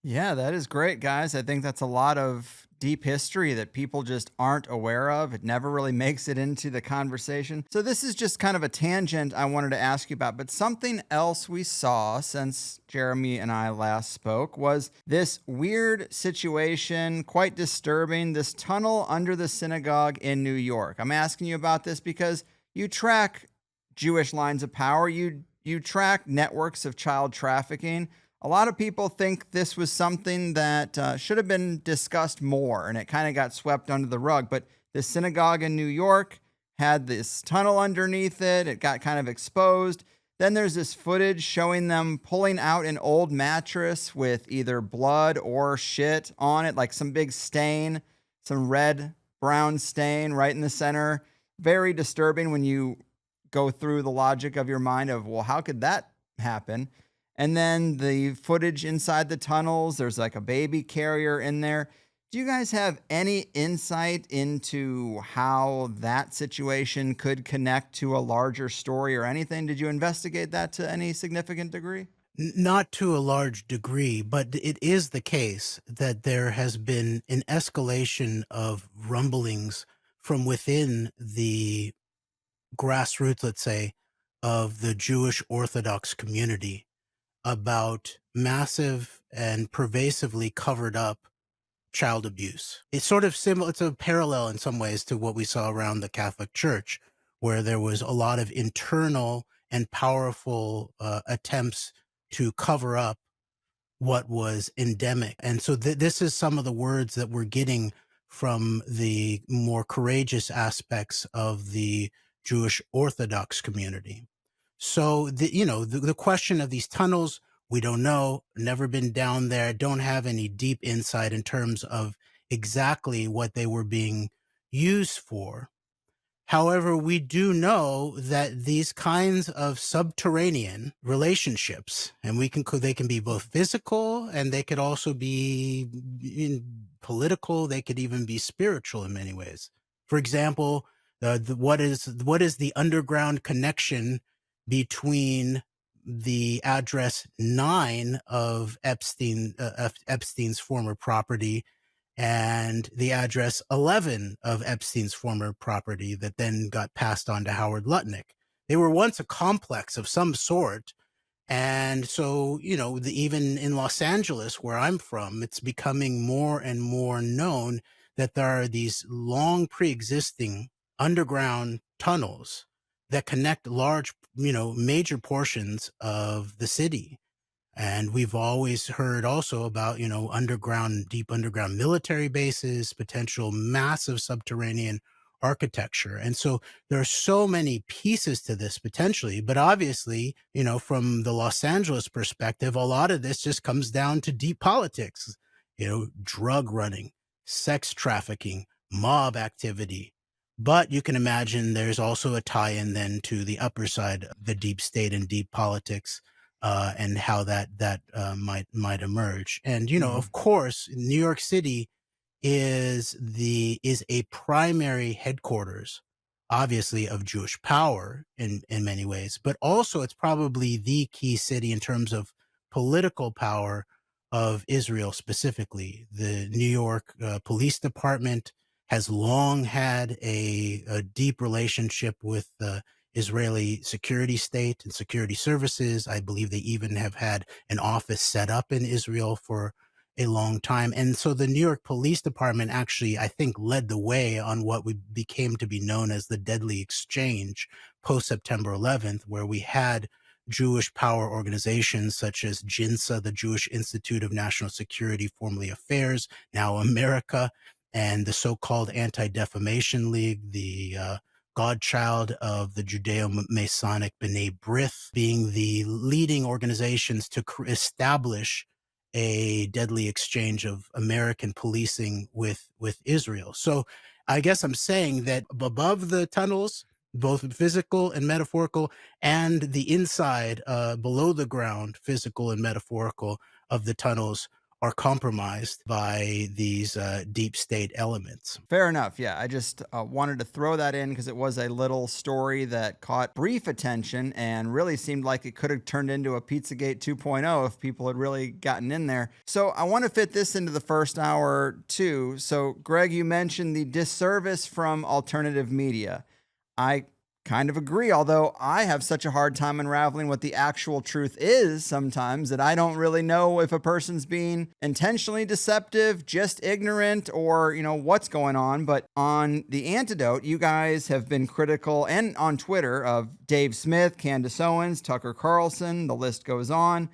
Yeah, that is great, guys. I think that's a lot of deep history that people just aren't aware of. It never really makes it into the conversation. So this is just kind of a tangent I wanted to ask you about, but something else we saw since Jeremy and I last spoke was this weird situation, quite disturbing, this tunnel under the synagogue in New York. I'm asking you about this because you track Jewish lines of power, you track networks of child trafficking. A lot of people think this was something that should have been discussed more, and it kind of got swept under the rug. But the synagogue in New York had this tunnel underneath it. It got kind of exposed. Then there's this footage showing them pulling out an old mattress with either blood or shit on it, like some big stain, some red-brown stain right in the center. Very disturbing when you go through the logic of your mind of, well, how could that happen? And then the footage inside the tunnels, there's like a baby carrier in there. Do you guys have any insight into how that situation could connect to a larger story or anything? Did you investigate that to any significant degree? Not to a large degree, but it is the case that there has been an escalation of rumblings from within the grassroots, let's say, of the Jewish Orthodox community about massive and pervasively covered up child abuse. It's sort of similar, it's a parallel in some ways to what we saw around the Catholic Church, where there was a lot of internal and powerful attempts to cover up what was endemic. And so this is some of the words that we're getting from the more courageous aspects of the Jewish Orthodox community. So the question of these tunnels, we don't know, never been down there, don't have any deep insight in terms of exactly what they were being used for. However, we do know that these kinds of subterranean relationships, and they can be both physical and they could also be political, they could even be spiritual in many ways. For example, what is the underground connection between the address 9 of Epstein's former property and the address 11 of Epstein's former property that then got passed on to Howard Lutnick? They were once a complex of some sort. And so, even in Los Angeles, where I'm from, it's becoming more and more known that there are these long pre-existing underground tunnels that connect large, major portions of the city. And we've always heard also about, deep underground military bases, potential massive subterranean architecture. And so there are so many pieces to this potentially, but obviously, from the Los Angeles perspective, a lot of this just comes down to deep politics, drug running, sex trafficking, mob activity. But you can imagine there's also a tie-in then to the upper side, the deep state and deep politics, and how that might emerge. And of course, New York City is a primary headquarters, obviously, of Jewish power in many ways, but also it's probably the key city in terms of political power of Israel specifically. The New York Police Department has long had a deep relationship with the Israeli security state and security services. I believe they even have had an office set up in Israel for a long time. And so the New York Police Department actually, I think, led the way on what we became to be known as the deadly exchange post September 11th, where we had Jewish power organizations such as JINSA, the Jewish Institute of National Security, formerly Affairs, now America, and the so-called Anti-Defamation League, the godchild of the Judeo-Masonic B'nai B'rith, being the leading organizations to establish a deadly exchange of American policing with Israel. So I guess I'm saying that above the tunnels, both physical and metaphorical, and the inside, below the ground, physical and metaphorical, of the tunnels are compromised by these deep state elements. Fair enough. Yeah, I just wanted to throw that in because it was a little story that caught brief attention and really seemed like it could have turned into a Pizzagate 2.0 if people had really gotten in there. So I want to fit this into the first hour too. So Greg, you mentioned the disservice from alternative media. I kind of agree, although I have such a hard time unraveling what the actual truth is sometimes that I don't really know if a person's being intentionally deceptive, just ignorant, or, what's going on. But on the AnteDote, you guys have been critical, and on Twitter, of Dave Smith, Candace Owens, Tucker Carlson, the list goes on.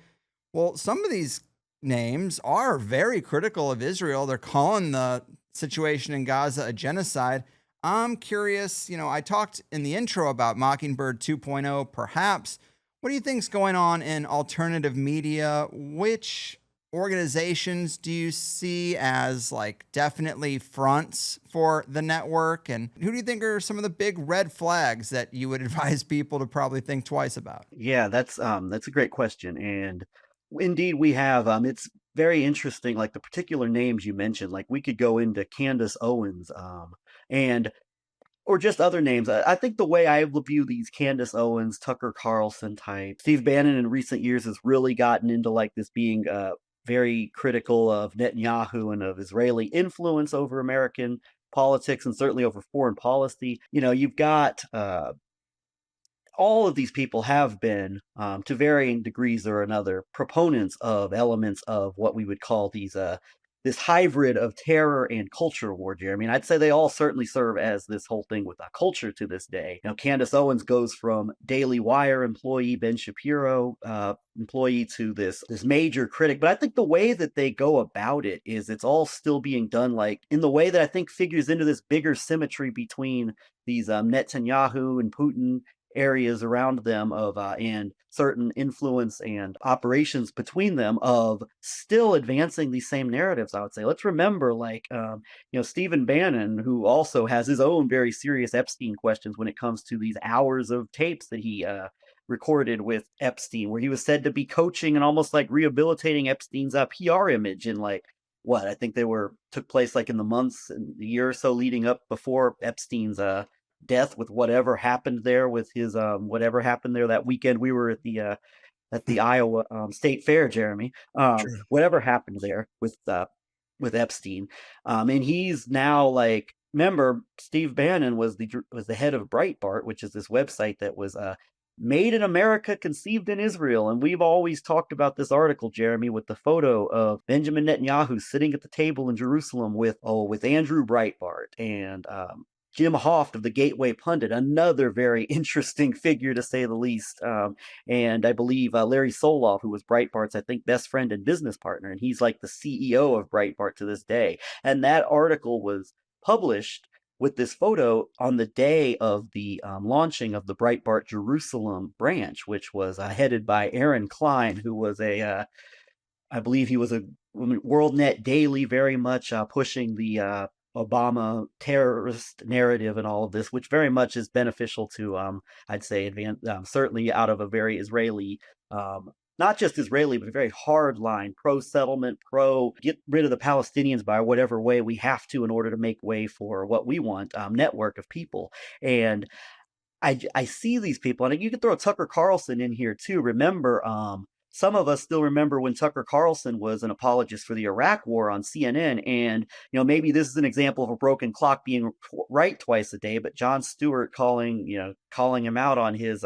Well, some of these names are very critical of Israel. They're calling the situation in Gaza a genocide. I'm curious, I talked in the intro about Mockingbird 2.0, perhaps. What do you think's going on in alternative media? Which organizations do you see as definitely fronts for the network? And who do you think are some of the big red flags that you would advise people to probably think twice about? Yeah, that's a great question. And indeed we have, it's very interesting, the particular names you mentioned, we could go into Candace Owens, and or just other names. I think the way I view these Candace Owens, Tucker Carlson type, Steve Bannon in recent years has really gotten into this being very critical of Netanyahu and of Israeli influence over American politics and certainly over foreign policy. You've got all of these people have been, to varying degrees or another, proponents of elements of what we would call this hybrid of terror and culture war, Jeremy. And I'd say they all certainly serve as this whole thing with a culture to this day. Candace Owens goes from Daily Wire employee Ben Shapiro employee to this major critic. But I think the way that they go about it is it's all still being done in the way that I think figures into this bigger symmetry between these Netanyahu and Putin areas around them of and certain influence and operations between them of still advancing these same narratives. I would say, let's remember, Stephen Bannon, who also has his own very serious Epstein questions when it comes to these hours of tapes that he recorded with Epstein, where he was said to be coaching and almost rehabilitating Epstein's PR image in what I think took place in the months and the year or so leading up before Epstein's death, with whatever happened there with his whatever happened there that weekend we were at the Iowa State Fair, Jeremy. Sure. Whatever happened there with Epstein, and he's now remember, Steve Bannon was the head of Breitbart, which is this website that was made in America, conceived in Israel. And we've always talked about this article, Jeremy, with the photo of Benjamin Netanyahu sitting at the table in Jerusalem with Andrew Breitbart and Jim Hoft of the Gateway Pundit, another very interesting figure to say the least. And I believe Larry Soloff, who was Breitbart's, I think, best friend and business partner. And he's the CEO of Breitbart to this day. And that article was published with this photo on the day of the launching of the Breitbart Jerusalem branch, which was headed by Aaron Klein, who was I believe he was a WorldNet Daily, very much pushing the Obama terrorist narrative and all of this, which very much is beneficial to, I'd say, certainly out of a very Israeli, not just Israeli, but a very hard line, pro-settlement, get rid of the Palestinians by whatever way we have to in order to make way for what we want, network of people. And I see these people, and you could throw Tucker Carlson in here too. Remember, some of us still remember when Tucker Carlson was an apologist for the Iraq War on CNN, and maybe this is an example of a broken clock being right twice a day, but Jon Stewart calling him out on his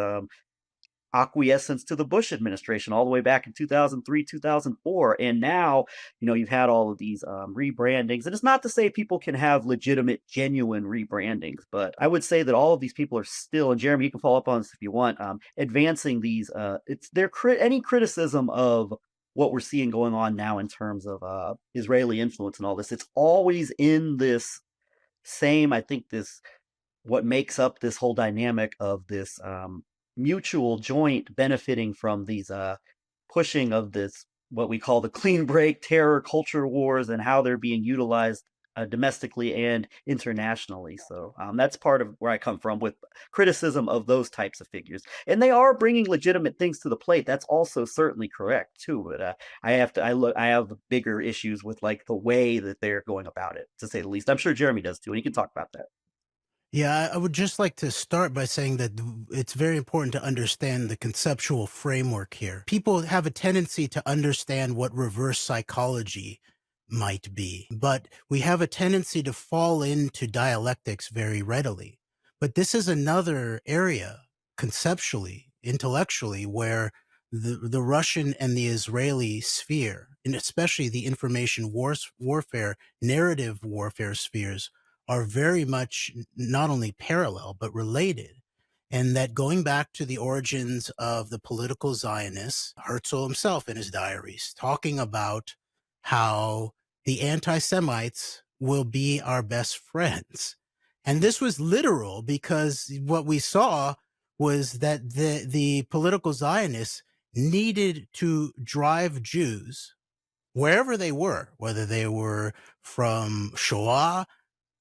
acquiescence to the Bush administration all the way back in 2003, 2004. And now, you've had all of these rebrandings. And it's not to say people can have legitimate, genuine rebrandings, but I would say that all of these people are still, and Jeremy, you can follow up on this if you want, advancing these. Any criticism of what we're seeing going on now in terms of Israeli influence and all this, it's always in this same, I think, what makes up this whole dynamic of this mutual joint benefiting from these pushing of this, what we call the clean break terror culture wars, and how they're being utilized domestically and internationally. So that's part of where I come from with criticism of those types of figures. And they are bringing legitimate things to the plate. That's also certainly correct too. But I have bigger issues with like the way that they're going about it, to say the least. I'm sure Jeremy does too, and he can talk about that. Yeah, I would just like to start by saying that it's very important to understand the conceptual framework here. People have a tendency to understand what reverse psychology might be, but we have a tendency to fall into dialectics very readily. But this is another area, conceptually, intellectually, where the Russian and the Israeli sphere, and especially the information warfare, narrative warfare spheres, are very much not only parallel, but related. And that going back to the origins of the political Zionists, Herzl himself in his diaries, talking about how the anti-Semites will be our best friends. And this was literal, because what we saw was that the political Zionists needed to drive Jews wherever they were, whether they were from Shoah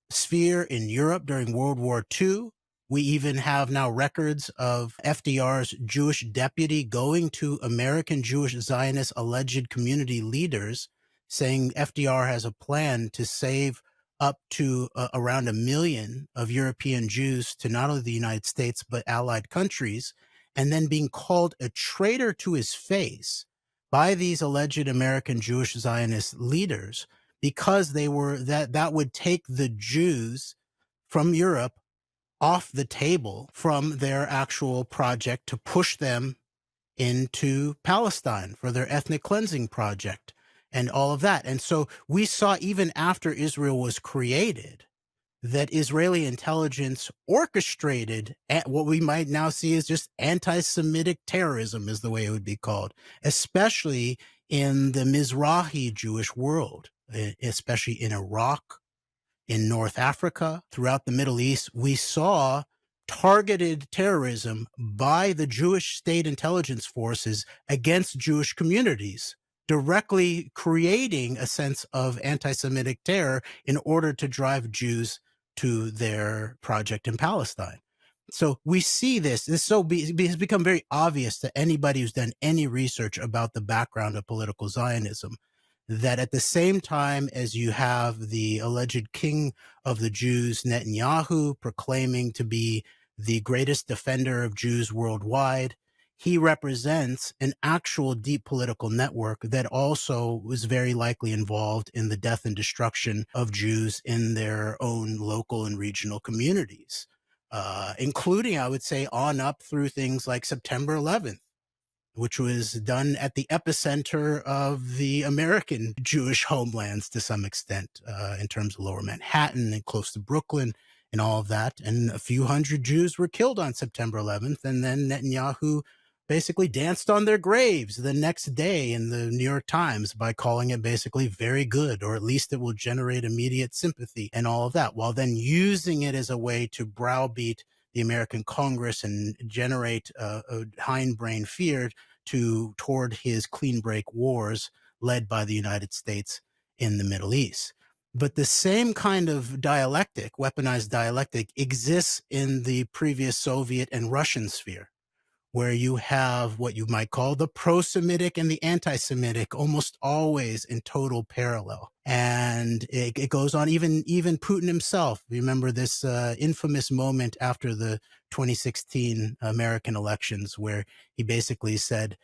sphere in Europe during World War II. We even have now records of FDR's Jewish deputy going to American Jewish Zionist alleged community leaders, saying FDR has a plan to save up to around 1 million of European Jews to not only the United States, but allied countries, and then being called a traitor to his face by these alleged American Jewish Zionist leaders, because they were that would take the Jews from Europe off the table from their actual project to push them into Palestine for their ethnic cleansing project and all of that. And so we saw, even after Israel was created, that Israeli intelligence orchestrated what we might now see as just anti-Semitic terrorism, is the way it would be called, especially in the Mizrahi Jewish world, especially in Iraq, in North Africa, throughout the Middle East. We saw targeted terrorism by the Jewish state intelligence forces against Jewish communities, directly creating a sense of anti-Semitic terror in order to drive Jews to their project in Palestine. So we see this has become very obvious to anybody who's done any research about the background of political Zionism, that at the same time as you have the alleged king of the Jews, Netanyahu, proclaiming to be the greatest defender of Jews worldwide, he represents an actual deep political network that also was very likely involved in the death and destruction of Jews in their own local and regional communities, including, I would say, on up through things like September 11th, which was done at the epicenter of the American Jewish homelands to some extent, in terms of Lower Manhattan and close to Brooklyn and all of that. And a few hundred Jews were killed on September 11th. And then Netanyahu basically danced on their graves the next day in the New York Times by calling it basically very good, or at least it will generate immediate sympathy and all of that, while then using it as a way to browbeat the American Congress and generate a hindbrain fear toward his clean break wars led by the United States in the Middle East. But the same kind of dialectic, weaponized dialectic, exists in the previous Soviet and Russian sphere, where you have what you might call the pro-Semitic and the anti-Semitic almost always in total parallel. And it goes on, even Putin himself. Remember this infamous moment after the 2016 American elections, where he basically said,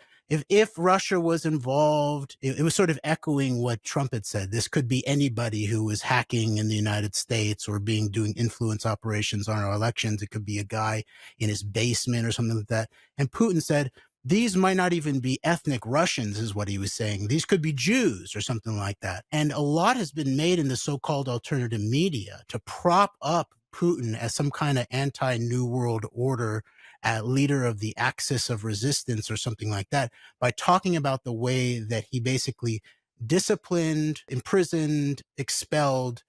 if Russia was involved, it was sort of echoing what Trump had said. This could be anybody who was hacking in the United States or doing influence operations on our elections. It could be a guy in his basement or something like that. And Putin said, these might not even be ethnic Russians, is what he was saying. These could be Jews or something like that. And a lot has been made in the so-called alternative media to prop up Putin as some kind of anti-New World Order leader of the axis of resistance or something like that, by talking about the way that he basically disciplined, imprisoned, expelled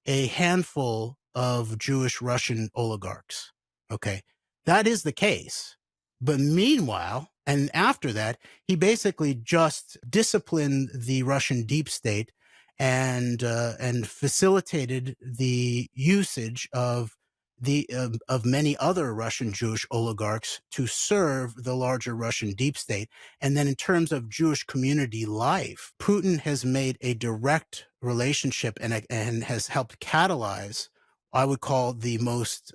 a handful of Jewish Russian oligarchs. Okay, that is the case. But meanwhile, and after that, he basically just disciplined the Russian deep state and facilitated the usage of many other Russian Jewish oligarchs to serve the larger Russian deep state. And then in terms of Jewish community life, Putin has made a direct relationship and has helped catalyze, I would call, the most,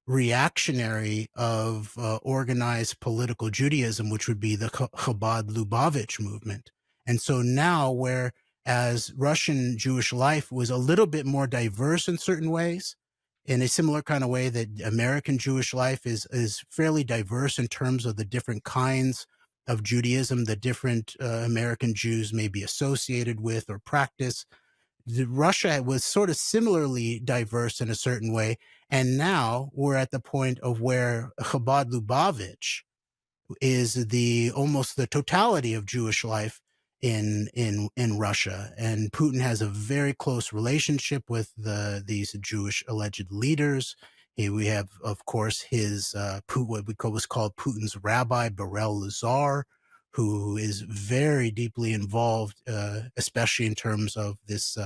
reactionary of organized political Judaism, which would be the Chabad-Lubavitch movement. And so now, whereas Russian Jewish life was a little bit more diverse in certain ways, in a similar kind of way that American Jewish life is fairly diverse in terms of the different kinds of Judaism that different American Jews may be associated with or practice. Russia was sort of similarly diverse in a certain way. And now we're at the point of where Chabad Lubavitch is almost the totality of Jewish life in Russia. And Putin has a very close relationship with these Jewish alleged leaders. We have, of course, what was called Putin's rabbi, Berel Lazar, who is very deeply involved, especially in terms of this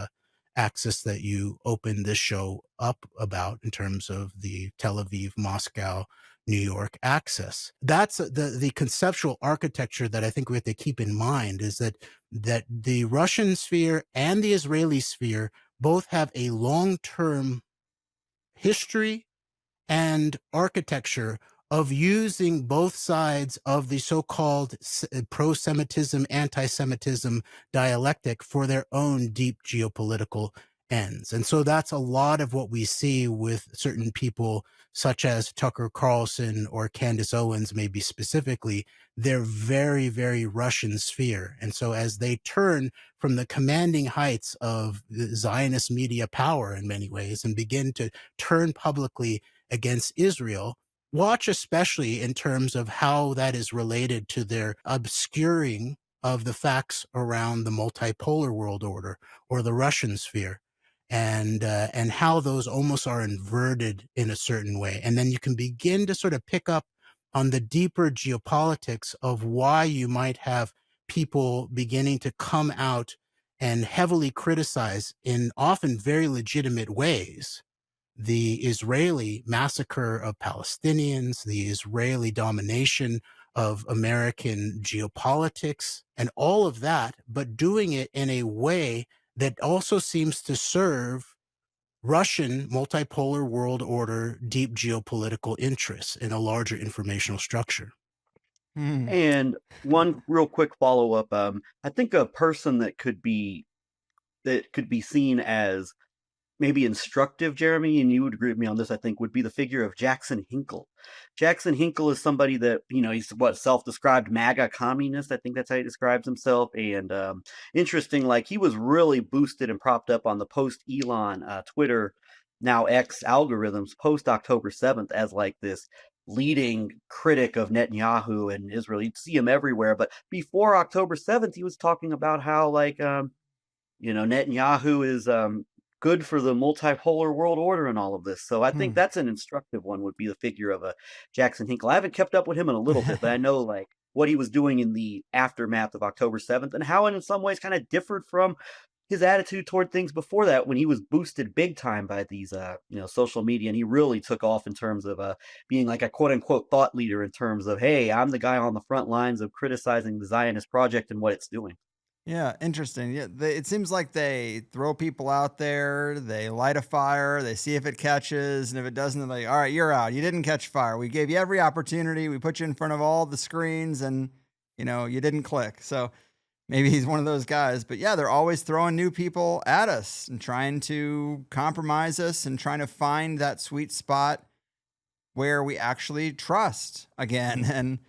axis that you opened this show up about, in terms of the Tel Aviv, Moscow, New York axis. That's the conceptual architecture that I think we have to keep in mind, is that the Russian sphere and the Israeli sphere both have a long-term history and architecture of using both sides of the so-called pro-Semitism, anti-Semitism dialectic for their own deep geopolitical ends. And so that's a lot of what we see with certain people such as Tucker Carlson or Candace Owens, maybe specifically. They're very, very Russian sphere. And so as they turn from the commanding heights of Zionist media power in many ways and begin to turn publicly against Israel, watch especially in terms of how that is related to their obscuring of the facts around the multipolar world order or the Russian sphere, and how those almost are inverted in a certain way. And then you can begin to sort of pick up on the deeper geopolitics of why you might have people beginning to come out and heavily criticize, in often very legitimate ways, the Israeli massacre of Palestinians, the Israeli domination of American geopolitics, and all of that, but doing it in a way that also seems to serve Russian multipolar world order, deep geopolitical interests in a larger informational structure. And one real quick follow-up, I think a person that could be seen as maybe instructive, Jeremy, and you would agree with me on this, I think, would be the figure of Jackson Hinkle. Jackson Hinkle is somebody that, he's self-described MAGA communist. I think that's how he describes himself. And interesting, like, he was really boosted and propped up on the post-Elon Twitter, now X algorithms, post-October 7th as like this leading critic of Netanyahu and Israel. You'd see him everywhere. But before October 7th, he was talking about how, like, Netanyahu is good for the multipolar world order and all of this. So I think that's an instructive one, would be the figure of a Jackson Hinkle. I haven't kept up with him in a little bit, but I know like what he was doing in the aftermath of October 7th and how it in some ways kind of differed from his attitude toward things before that, when he was boosted big time by these, social media. And he really took off in terms of being like a quote unquote thought leader in terms of, hey, I'm the guy on the front lines of criticizing the Zionist project and what it's doing. Yeah, interesting. Yeah, it seems like they throw people out there, they light a fire, they see if it catches, and if it doesn't, they're like, all right, you're out. You didn't catch fire. We gave you every opportunity. We put you in front of all the screens, and you didn't click. So maybe he's one of those guys. But yeah, they're always throwing new people at us and trying to compromise us and trying to find that sweet spot where we actually trust again. And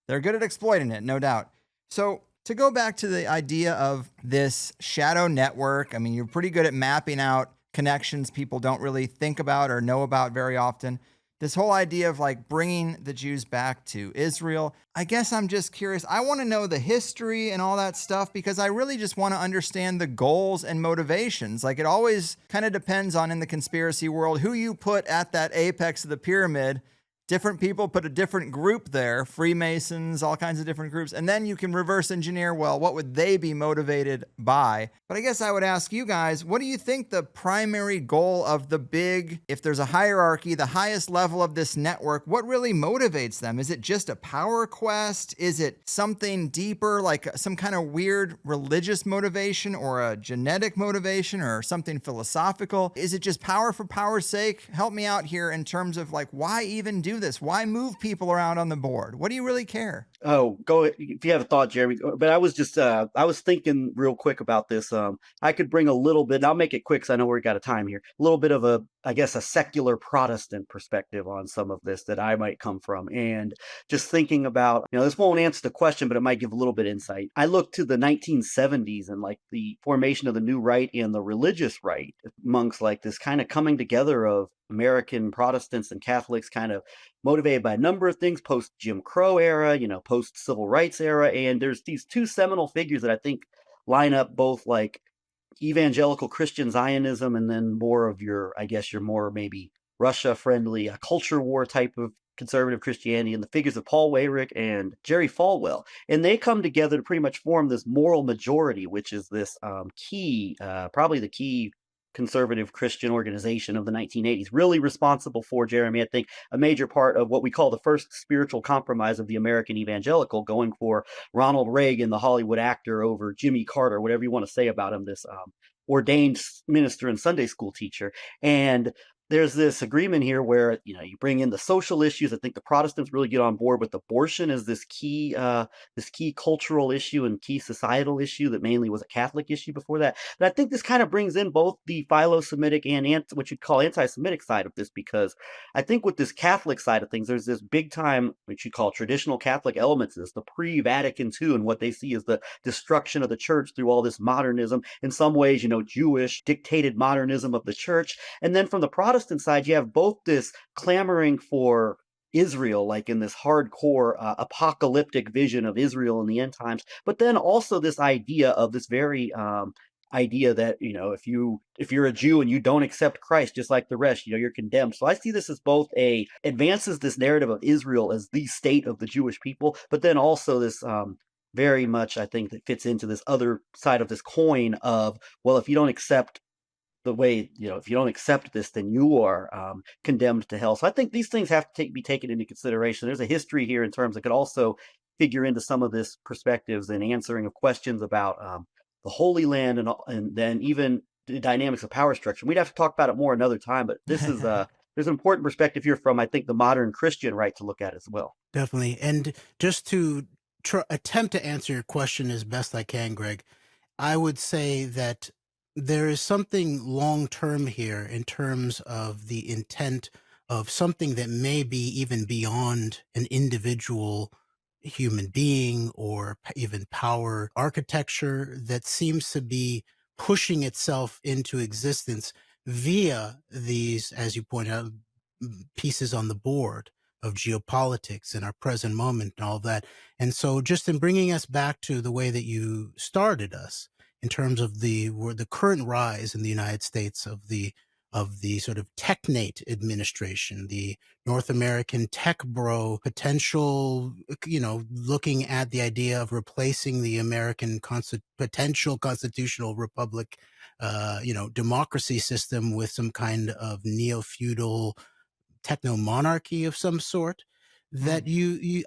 they're good at exploiting it, no doubt. So to go back to the idea of this shadow network, I mean, you're pretty good at mapping out connections people don't really think about or know about very often. This whole idea of like bringing the Jews back to Israel, I guess I'm just curious. I want to know the history and all that stuff because I really just want to understand the goals and motivations. Like it always kind of depends on, in the conspiracy world, who you put at that apex of the pyramid. Different people put a different group there, Freemasons, all kinds of different groups. And then you can reverse engineer, well, what would they be motivated by? But I guess I would ask you guys, what do you think the primary goal of the big, if there's a hierarchy, the highest level of this network, what really motivates them? Is it just a power quest? Is it something deeper, like some kind of weird religious motivation or a genetic motivation or something philosophical? Is it just power for power's sake? Help me out here in terms of like, why even do this? Why move people around on the board? What do you really care? Oh, go if you have a thought, Jeremy. But I was just I was thinking real quick about this. I could bring a little bit. I'll make it quick because I know we've got a time here. A little bit of a, I guess, a secular Protestant perspective on some of this that I might come from, and just thinking about, this won't answer the question, but it might give a little bit of insight. I look to the 1970s and like the formation of the new right and the religious right amongst like this kind of coming together of American Protestants and Catholics, kind of motivated by a number of things, post Jim Crow era, post civil rights era. And there's these two seminal figures that I think line up both like evangelical Christian Zionism and then more of your more maybe Russia friendly culture war type of conservative Christianity, and the figures of Paul Weyrich and Jerry Falwell. And they come together to pretty much form this moral majority, which is this probably the key conservative Christian organization of the 1980s, really responsible for, Jeremy, I think, a major part of what we call the first spiritual compromise of the American evangelical, going for Ronald Reagan, the Hollywood actor, over Jimmy Carter, whatever you want to say about him, this ordained minister and Sunday school teacher. And there's this agreement here where, you bring in the social issues. I think the Protestants really get on board with abortion as this key cultural issue and key societal issue that mainly was a Catholic issue before that. But I think this kind of brings in both the philo-Semitic and what you'd call anti-Semitic side of this, because I think with this Catholic side of things, there's this big time, what you call traditional Catholic elements, this the pre-Vatican II, and what they see as the destruction of the church through all this modernism, in some ways, Jewish dictated modernism of the church. And then from the Protestant side, you have both this clamoring for Israel, like in this hardcore apocalyptic vision of Israel in the end times, but then also this idea of this very idea that if you're a Jew and you don't accept Christ just like the rest, you're condemned. So I see this as both advances this narrative of Israel as the state of the Jewish people, but then also this very much, I think, that fits into this other side of this coin of, well, if you don't accept the way, if you don't accept this, then you are condemned to hell. So I think these things have to be taken into consideration. There's a history here in terms that could also figure into some of this perspectives and answering of questions about the Holy Land and then even the dynamics of power structure. We'd have to talk about it more another time, but this is there's an important perspective here from, I think, the modern Christian right to look at as well. Definitely. And just to attempt to answer your question as best I can, Greg, I would say that there is something long-term here in terms of the intent of something that may be even beyond an individual human being or even power architecture that seems to be pushing itself into existence via these, as you point out, pieces on the board of geopolitics and our present moment and all that. And so just in bringing us back to the way that you started us, in terms of the current rise in the United States of the sort of technate administration, the North American tech bro potential, looking at the idea of replacing the American potential constitutional republic, democracy system with some kind of neo-feudal techno-monarchy of some sort. That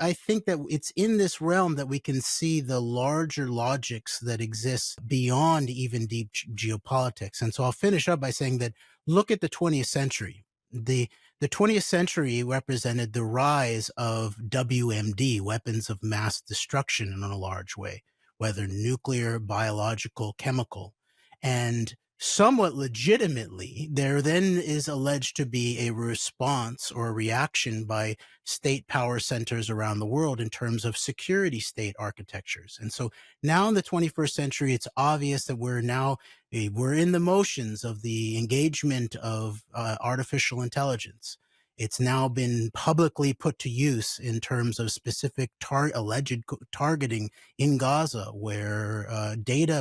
I think that it's in this realm that we can see the larger logics that exist beyond even deep geopolitics. And so I'll finish up by saying that look at the 20th century. The the 20th century represented the rise of WMD, weapons of mass destruction, in a large way, whether nuclear, biological, chemical. And somewhat legitimately, there then is alleged to be a response or a reaction by state power centers around the world in terms of security state architectures. And so now in the 21st century, it's obvious that we're in the motions of the engagement of artificial intelligence. It's now been publicly put to use in terms of specific alleged targeting in Gaza, where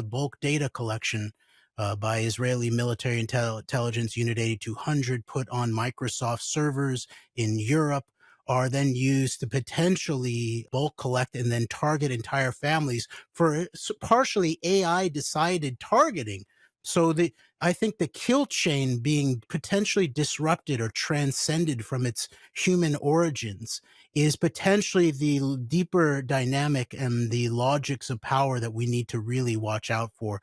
bulk data collection by Israeli military intelligence Unit 8200 put on Microsoft servers in Europe are then used to potentially bulk collect and then target entire families for partially AI decided targeting. So I think the kill chain being potentially disrupted or transcended from its human origins is potentially the deeper dynamic and the logics of power that we need to really watch out for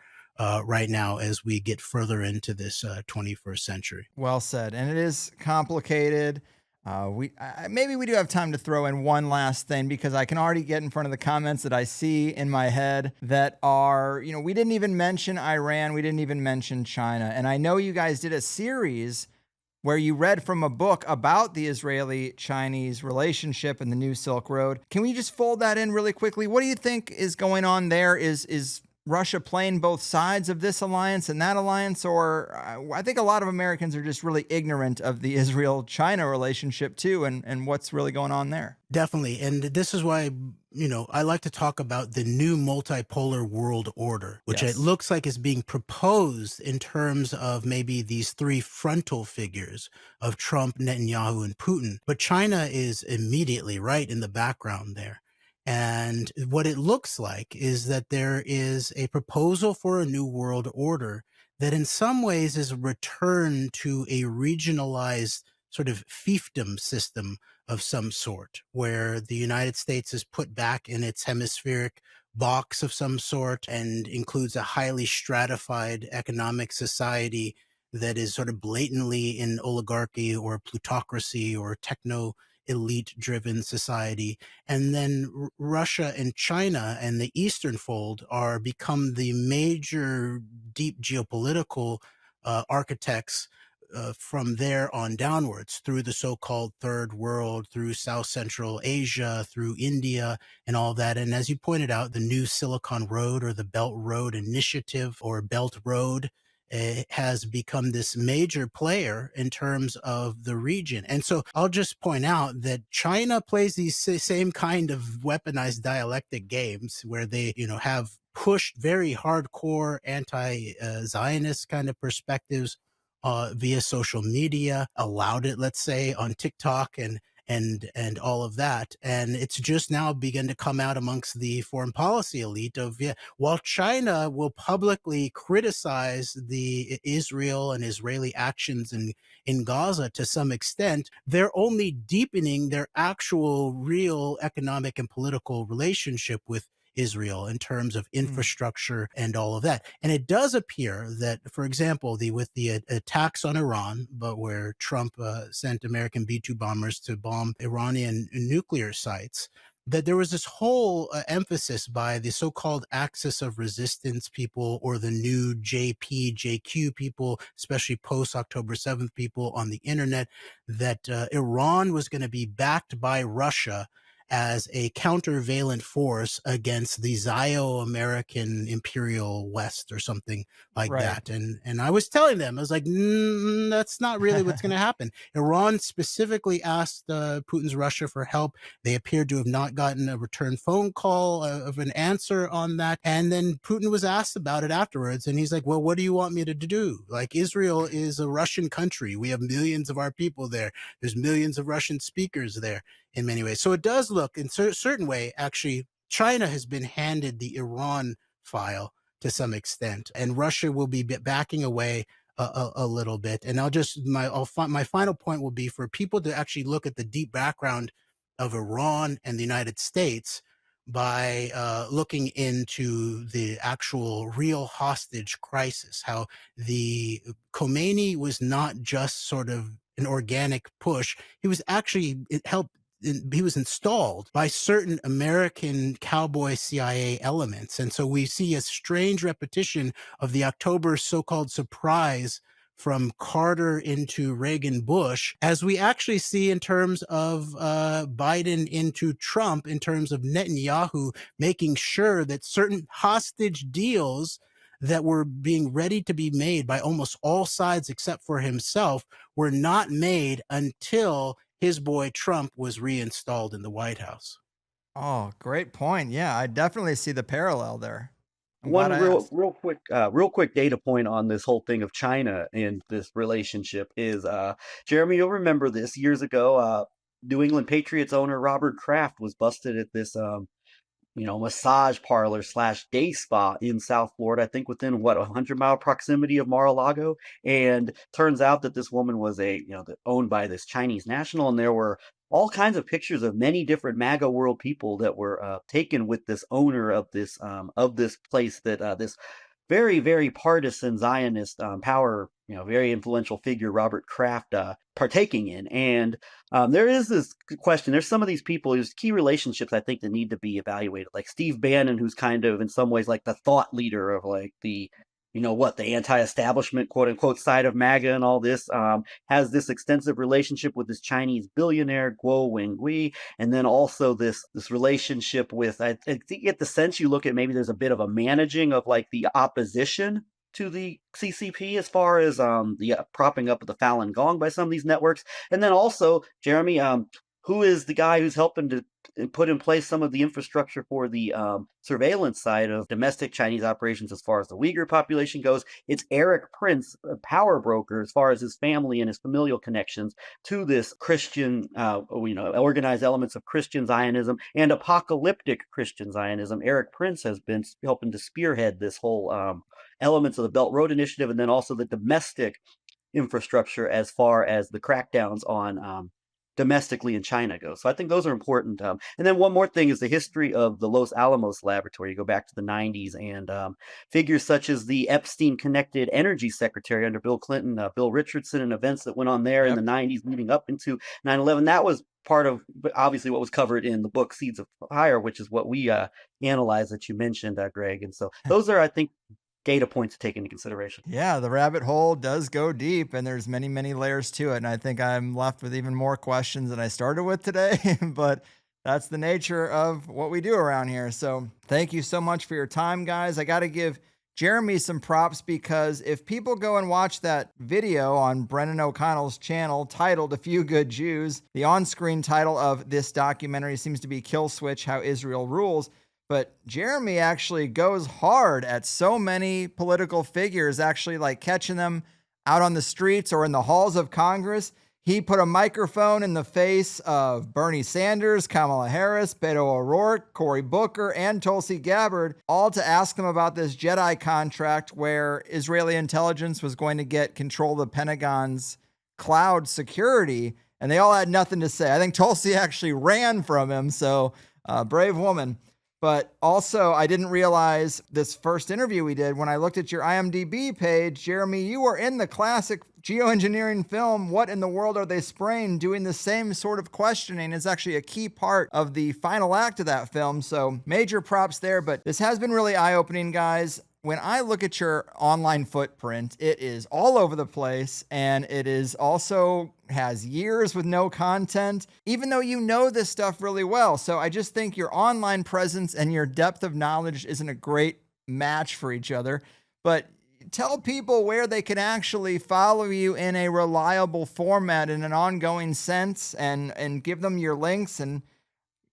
right now as we get further into this 21st century. Well said. And it is complicated. Maybe we do have time to throw in one last thing, because I can already get in front of the comments that I see in my head that are, we didn't even mention Iran. We didn't even mention China. And I know you guys did a series where you read from a book about the Israeli-Chinese relationship and the New Silk Road. Can we just fold that in really quickly? What do you think is going on there? Is Russia playing both sides of this alliance and that alliance? Or I think a lot of Americans are just really ignorant of the Israel-China relationship too, and what's really going on there. Definitely. And this is why, I like to talk about the new multipolar world order, which Yes. It looks like is being proposed in terms of maybe these three frontal figures of Trump, Netanyahu, and Putin. But China is immediately right in the background there. And what it looks like is that there is a proposal for a new world order that in some ways is a return to a regionalized sort of fiefdom system of some sort, where the United States is put back in its hemispheric box of some sort and includes a highly stratified economic society that is sort of blatantly in oligarchy or plutocracy or techno elite driven society. And then Russia and China and the Eastern fold are become the major deep geopolitical architects from there on downwards through the so-called third world, through South Central Asia, through India and all that. And as you pointed out, the new Silicon Road or the Belt Road Initiative or Belt Road has become this major player in terms of the region. And so I'll just point out that China plays these same kind of weaponized dialectic games where they, have pushed very hardcore anti-Zionist kind of perspectives via social media, allowed it, let's say, on TikTok and all of that. And it's just now begun to come out amongst the foreign policy elite of, while China will publicly criticize the Israel and Israeli actions in Gaza to some extent, they're only deepening their actual real economic and political relationship with Israel in terms of infrastructure and all of that. And it does appear that, for example, with the attacks on Iran, but where Trump sent American B-2 bombers to bomb Iranian nuclear sites, that there was this whole emphasis by the so-called axis of resistance people or the new JQ people, especially post-October 7th people on the internet, that Iran was going to be backed by Russia as a countervailant force against the Zio-American imperial West or something like that. And I was telling them, I was like, that's not really what's going to happen. Iran specifically asked Putin's Russia for help. They appeared to have not gotten a return phone call of an answer on that. And then Putin was asked about it afterwards. And he's like, well, what do you want me to do? Like, Israel is a Russian country. We have millions of our people there. There's millions of Russian speakers there. In many ways. So it does look in a certain way, actually, China has been handed the Iran file to some extent, and Russia will be backing away a little bit. And my final point will be for people to actually look at the deep background of Iran and the United States by looking into the actual real hostage crisis, how the Khomeini was not just sort of an organic push. He was actually, he was installed by certain American cowboy CIA elements. And so we see a strange repetition of the October so-called surprise from Carter into Reagan Bush, as we actually see in terms of Biden into Trump, in terms of Netanyahu making sure that certain hostage deals that were being ready to be made by almost all sides except for himself were not made until his boy Trump was reinstalled in the White House. Oh, great point. Yeah, I definitely see the parallel there. I'm One glad I asked. real quick data point on this whole thing of China and this relationship is, Jeremy, you'll remember this years ago. New England Patriots owner Robert Kraft was busted at this massage parlor / day spa in South Florida, I think within what, 100-mile proximity of Mar-a-Lago. And turns out that this woman was owned by this Chinese national, and there were all kinds of pictures of many different MAGA world people that were taken with this owner of this place, that this very, very partisan Zionist power, very influential figure, Robert Kraft, partaking in. And there is this question. There's some of these people, there's key relationships, I think, that need to be evaluated. Like Steve Bannon, who's kind of in some ways like the thought leader of like the anti-establishment, quote unquote, side of MAGA and all this, has this extensive relationship with this Chinese billionaire, Guo Wengui. And then also this relationship with, I think you get the sense, you look at maybe there's a bit of a managing of like the opposition to the CCP as far as the propping up of the Falun Gong by some of these networks. And then also, Jeremy, who is the guy who's helping to put in place some of the infrastructure for the surveillance side of domestic Chinese operations as far as the Uyghur population goes? It's Eric Prince, a power broker, as far as his family and his familial connections to this Christian, organized elements of Christian Zionism and apocalyptic Christian Zionism. Eric Prince has been helping to spearhead this whole elements of the Belt Road Initiative, and then also the domestic infrastructure as far as the crackdowns on domestically in China goes. So I think those are important. And then one more thing is the history of the Los Alamos laboratory. You go back to the 90s, and figures such as the Epstein-connected energy secretary under Bill Clinton, Bill Richardson, and events that went on there in the 90s leading up into 9/11. That was part of, obviously, what was covered in the book Seeds of Fire, which is what we analyzed that you mentioned, Greg. And so those are, I think, data points to take into consideration. Yeah, the rabbit hole does go deep, and there's many, many layers to it. And I think I'm left with even more questions than I started with today, but that's the nature of what we do around here. So thank you so much for your time, guys. I got to give Jeremy some props, because if people go and watch that video on Brennan O'Connell's channel titled "A Few Good Jews," the on-screen title of this documentary seems to be "Kill Switch: How Israel Rules." But Jeremy actually goes hard at so many political figures, actually like catching them out on the streets or in the halls of Congress. He put a microphone in the face of Bernie Sanders, Kamala Harris, Beto O'Rourke, Cory Booker, and Tulsi Gabbard, all to ask them about this Jedi contract where Israeli intelligence was going to get control of the Pentagon's cloud security, and they all had nothing to say. I think Tulsi actually ran from him, so brave woman. But also, I didn't realize this first interview we did, when I looked at your IMDb page, Jeremy, you were in the classic geoengineering film, What in the World Are They Spraying?, doing the same sort of questioning. It's actually a key part of the final act of that film. So major props there. But this has been really eye-opening, guys. When I look at your online footprint, it is all over the place, and it is also has years with no content, even though you know this stuff really well. So I just think your online presence and your depth of knowledge isn't a great match for each other. But tell people where they can actually follow you in a reliable format in an ongoing sense, and give them your links. And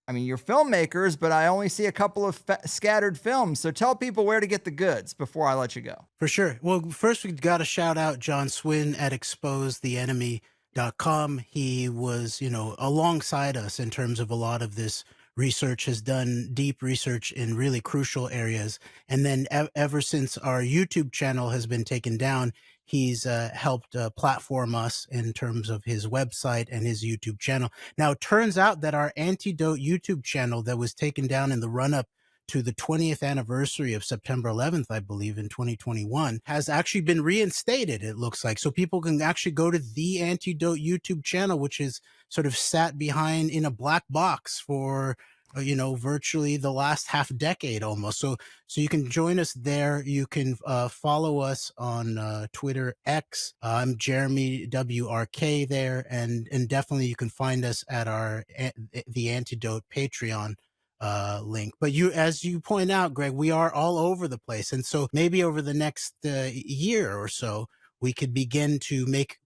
I mean, you're filmmakers, but I only see a couple of scattered films. So tell people where to get the goods before I let you go. For sure. Well, first we've got to shout out John Swin at exposetheenemy.com. He was, alongside us in terms of a lot of this research, has done deep research in really crucial areas. And then ever since our YouTube channel has been taken down, he's helped platform us in terms of his website and his YouTube channel. Now, it turns out that our AnteDote YouTube channel that was taken down in the run-up to the 20th anniversary of September 11th, I believe, in 2021, has actually been reinstated, it looks like. So people can actually go to the AnteDote YouTube channel, which is sort of sat behind in a black box for virtually the last half decade almost. So you can join us there. You can follow us on Twitter X. I'm Jeremy WRK there, and definitely you can find us at the AnteDote Patreon link. But as you point out, Greg, we are all over the place, and so maybe over the next year or so, we could begin to make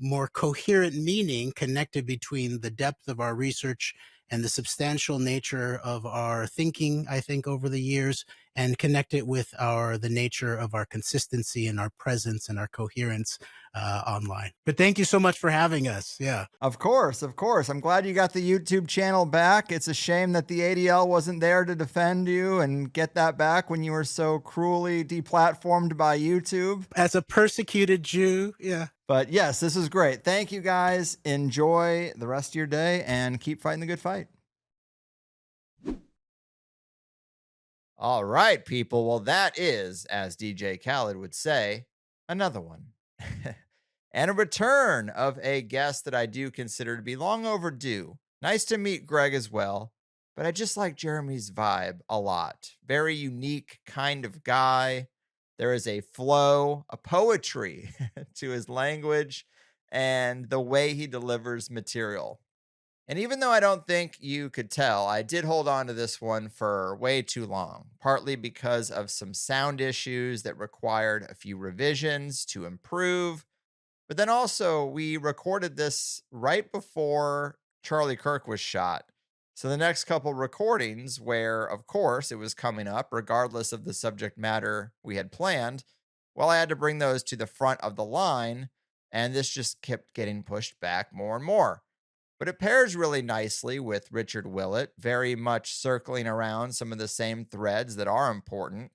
more coherent meaning connected between the depth of our research and the substantial nature of our thinking, I think, over the years, and connect it with the nature of our consistency and our presence and our coherence online. But thank you so much for having us. Yeah. Of course. I'm glad you got the YouTube channel back. It's a shame that the ADL wasn't there to defend you and get that back when you were so cruelly deplatformed by YouTube. As a persecuted Jew, yeah. But yes, this is great. Thank you guys. Enjoy the rest of your day and keep fighting the good fight. All right, people. Well, that is, as DJ Khaled would say, another one. And a return of a guest that I do consider to be long overdue. Nice to meet Greg as well, but I just like Jeremy's vibe a lot. Very unique kind of guy. There is a flow, a poetry to his language and the way he delivers material. And even though I don't think you could tell, I did hold on to this one for way too long, partly because of some sound issues that required a few revisions to improve. But then also, we recorded this right before Charlie Kirk was shot. So the next couple recordings where, of course, it was coming up, regardless of the subject matter we had planned, well, I had to bring those to the front of the line, and this just kept getting pushed back more and more. But it pairs really nicely with Richard Willett, very much circling around some of the same threads that are important.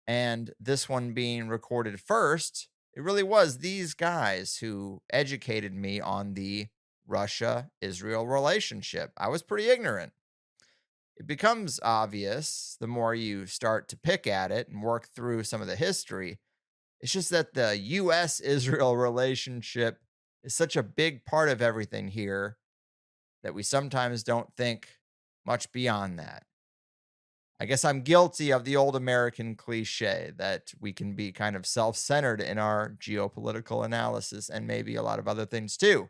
And this one being recorded first, it really was these guys who educated me on the Russia-Israel relationship. I was pretty ignorant. It becomes obvious the more you start to pick at it and work through some of the history. It's just that the U.S.-Israel relationship is such a big part of everything here that we sometimes don't think much beyond that. I guess I'm guilty of the old American cliche that we can be kind of self-centered in our geopolitical analysis and maybe a lot of other things too.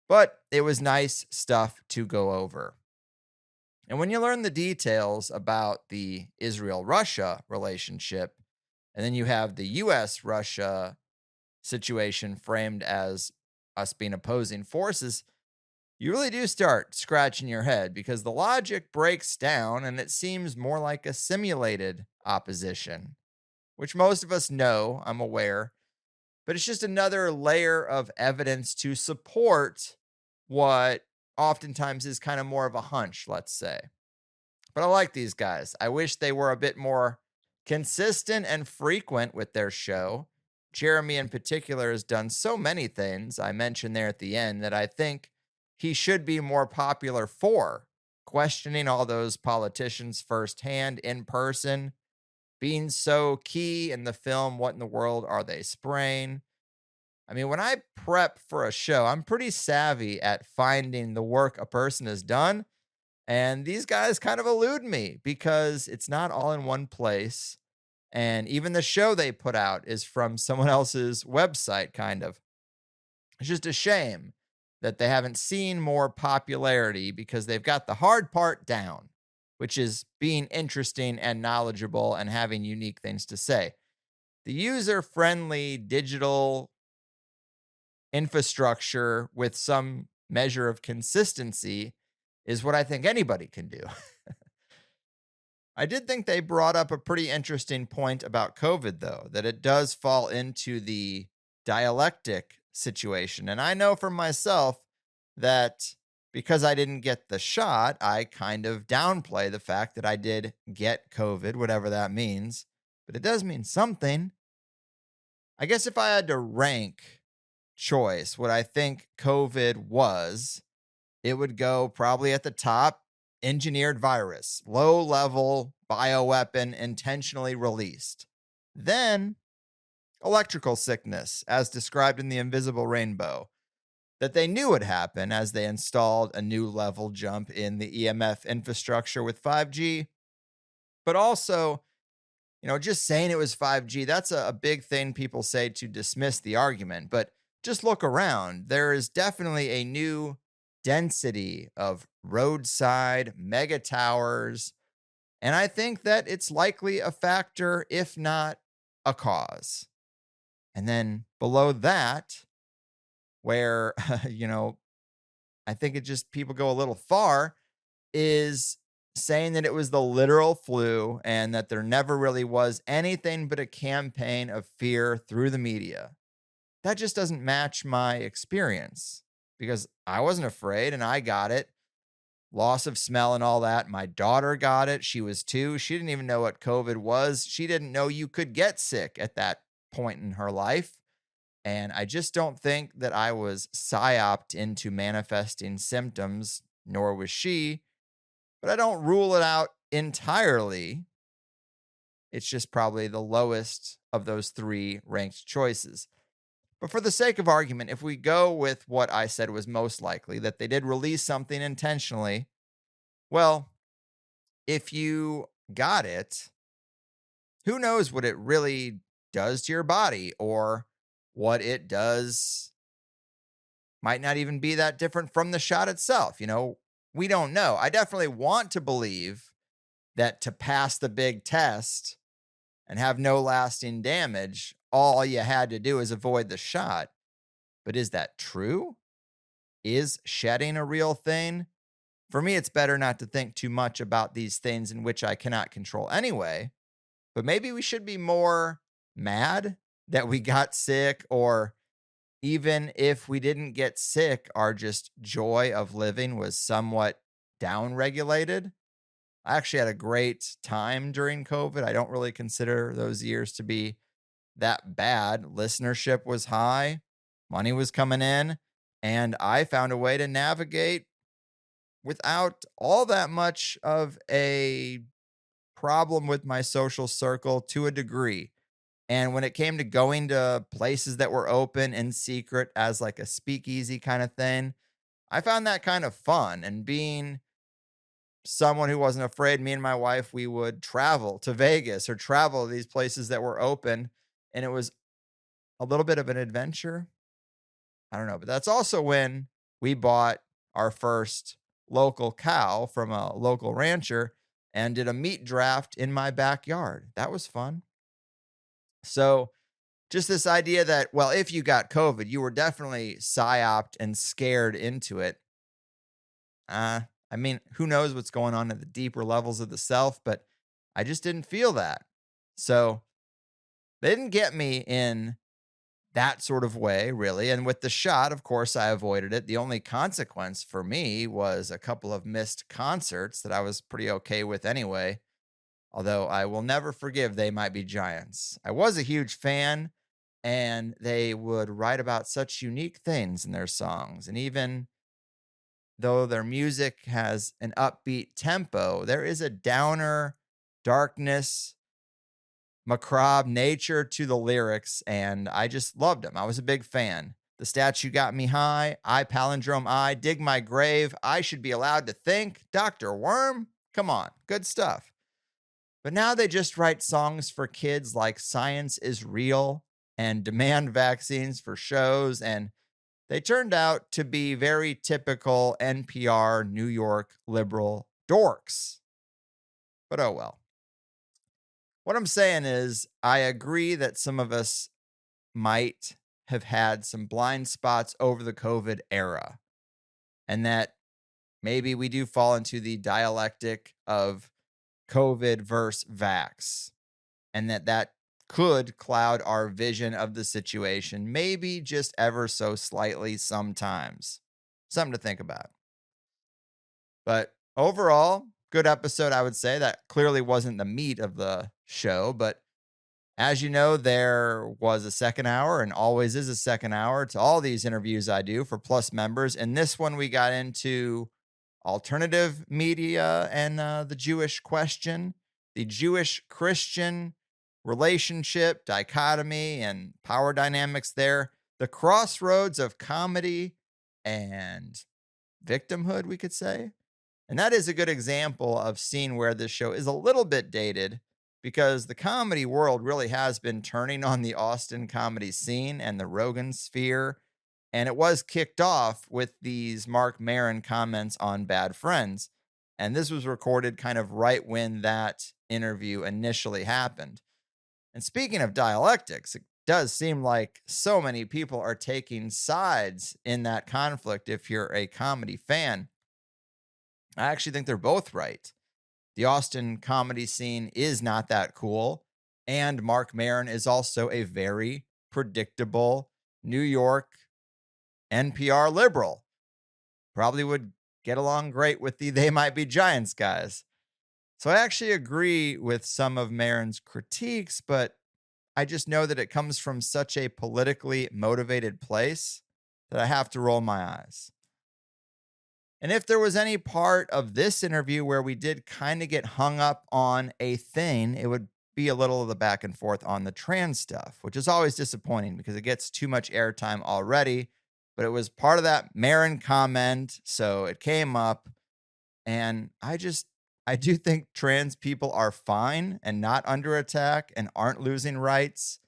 But it was nice stuff to go over. And when you learn the details about the Israel-Russia relationship, and then you have the U.S.-Russia situation framed as us being opposing forces, you really do start scratching your head because the logic breaks down and it seems more like a simulated opposition, which most of us know, I'm aware, but it's just another layer of evidence to support what oftentimes is kind of more of a hunch, let's say. But I like these guys. I wish they were a bit more consistent and frequent with their show. Jeremy in particular has done so many things I mentioned there at the end that I think he should be more popular for, questioning all those politicians firsthand in person, being so key in the film What in the World Are They Spraying? I mean, when I prep for a show, I'm pretty savvy at finding the work a person has done, and these guys kind of elude me because it's not all in one place, and even the show they put out is from someone else's website, kind of. It's just a shame that they haven't seen more popularity because they've got the hard part down, which is being interesting and knowledgeable and having unique things to say. The user-friendly digital infrastructure with some measure of consistency is what I think anybody can do. I did think they brought up a pretty interesting point about COVID, though, that it does fall into the dialectic situation. And I know for myself that because I didn't get the shot, I kind of downplay the fact that I did get COVID, whatever that means. But it does mean something. I guess if I had to rank choice what I think COVID was, it would go probably at the top engineered virus, low-level bioweapon intentionally released. Then, electrical sickness, as described in The Invisible Rainbow, that they knew would happen as they installed a new level jump in the EMF infrastructure with 5G. But also, just saying it was 5G, that's a big thing people say to dismiss the argument. But just look around. There is definitely a new density of roadside mega towers. And I think that it's likely a factor, if not a cause. And then below that, where, I think it just people go a little far, is saying that it was the literal flu and that there never really was anything but a campaign of fear through the media. That just doesn't match my experience because I wasn't afraid and I got it. Loss of smell and all that. My daughter got it. She was 2. She didn't even know what COVID was. She didn't know you could get sick at that point in her life. And I just don't think that I was psyoped into manifesting symptoms, nor was she. But I don't rule it out entirely. It's just probably the lowest of those 3 ranked choices. But for the sake of argument, if we go with what I said was most likely, that they did release something intentionally, well, if you got it, who knows what it really does to your body or what it does might not even be that different from the shot itself. We don't know. I definitely want to believe that to pass the big test and have no lasting damage, all you had to do is avoid the shot. But is that true? Is shedding a real thing? For me, it's better not to think too much about these things in which I cannot control anyway. But maybe we should be more mad that we got sick, or even if we didn't get sick, our just joy of living was somewhat downregulated. I actually had a great time during COVID. I don't really consider those years to be that bad. Listenership was high, money was coming in, and I found a way to navigate without all that much of a problem with my social circle to a degree. And when it came to going to places that were open in secret as like a speakeasy kind of thing, I found that kind of fun. And being someone who wasn't afraid, me and my wife, we would travel to Vegas or travel to these places that were open. And it was a little bit of an adventure. I don't know. But that's also when we bought our first local cow from a local rancher and did a meat draft in my backyard. That was fun. So just this idea that, well, if you got COVID, you were definitely psyoped and scared into it. Who knows what's going on at the deeper levels of the self, but I just didn't feel that. So they didn't get me in that sort of way, really. And with the shot, of course, I avoided it. The only consequence for me was a couple of missed concerts that I was pretty okay with anyway. Although I will never forgive They Might Be Giants. I was a huge fan, and they would write about such unique things in their songs. And even though their music has an upbeat tempo, there is a downer, darkness, macabre nature to the lyrics, and I just loved them. I was a big fan. The Statue Got Me High, I Palindrome I, Dig My Grave, I Should Be Allowed to Think, Dr. Worm, come on, good stuff. But now they just write songs for kids like Science is Real and Demand Vaccines for Shows, and they turned out to be very typical NPR New York liberal dorks. But oh well. What I'm saying is, I agree that some of us might have had some blind spots over the COVID era, and that maybe we do fall into the dialectic of COVID versus vax, and that could cloud our vision of the situation, maybe just ever so slightly sometimes. Something to think about. But overall, good episode, I would say. That clearly wasn't the meat of the show, but as you know, there was a second hour and always is a second hour to all these interviews I do for Plus members. And this one, we got into alternative media and the Jewish question, the Jewish-Christian relationship, dichotomy, and power dynamics there, the crossroads of comedy and victimhood, we could say. And that is a good example of seeing where this show is a little bit dated, because the comedy world really has been turning on the Austin comedy scene and the Rogan sphere. And it was kicked off with these Mark Maron comments on Bad Friends. And this was recorded kind of right when that interview initially happened. And speaking of dialectics, it does seem like so many people are taking sides in that conflict if you're a comedy fan. I actually think they're both right. The Austin comedy scene is not that cool, and Mark Maron is also a very predictable New York NPR liberal. Probably would get along great with the They Might Be Giants guys. So I actually agree with some of Maron's critiques, but I just know that it comes from such a politically motivated place that I have to roll my eyes. And if there was any part of this interview where we did kind of get hung up on a thing, it would be a little of the back and forth on the trans stuff, which is always disappointing because it gets too much airtime already. But it was part of that Maron comment, so it came up. And I do think trans people are fine and not under attack and aren't losing rights.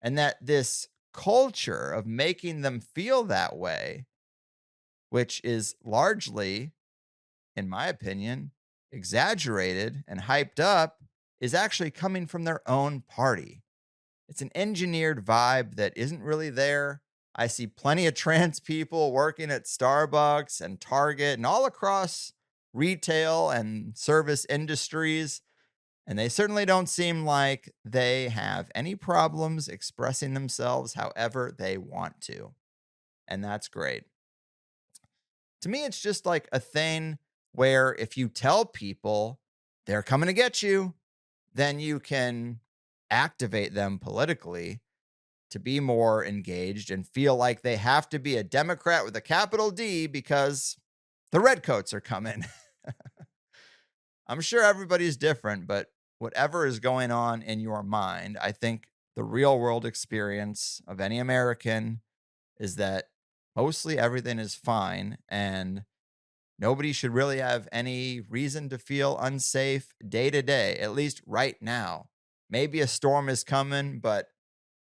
And that this culture of making them feel that way, which is largely, in my opinion, exaggerated and hyped up, is actually coming from their own party. It's an engineered vibe that isn't really there. I see plenty of trans people working at Starbucks and Target and all across retail and service industries, and they certainly don't seem like they have any problems expressing themselves however they want to. And that's great. To me, it's just like a thing where if you tell people they're coming to get you, then you can activate them politically to be more engaged and feel like they have to be a Democrat with a capital D because the redcoats are coming. I'm sure everybody's different, but whatever is going on in your mind, I think the real world experience of any American is that mostly everything is fine and nobody should really have any reason to feel unsafe day to day, at least right now. Maybe a storm is coming, but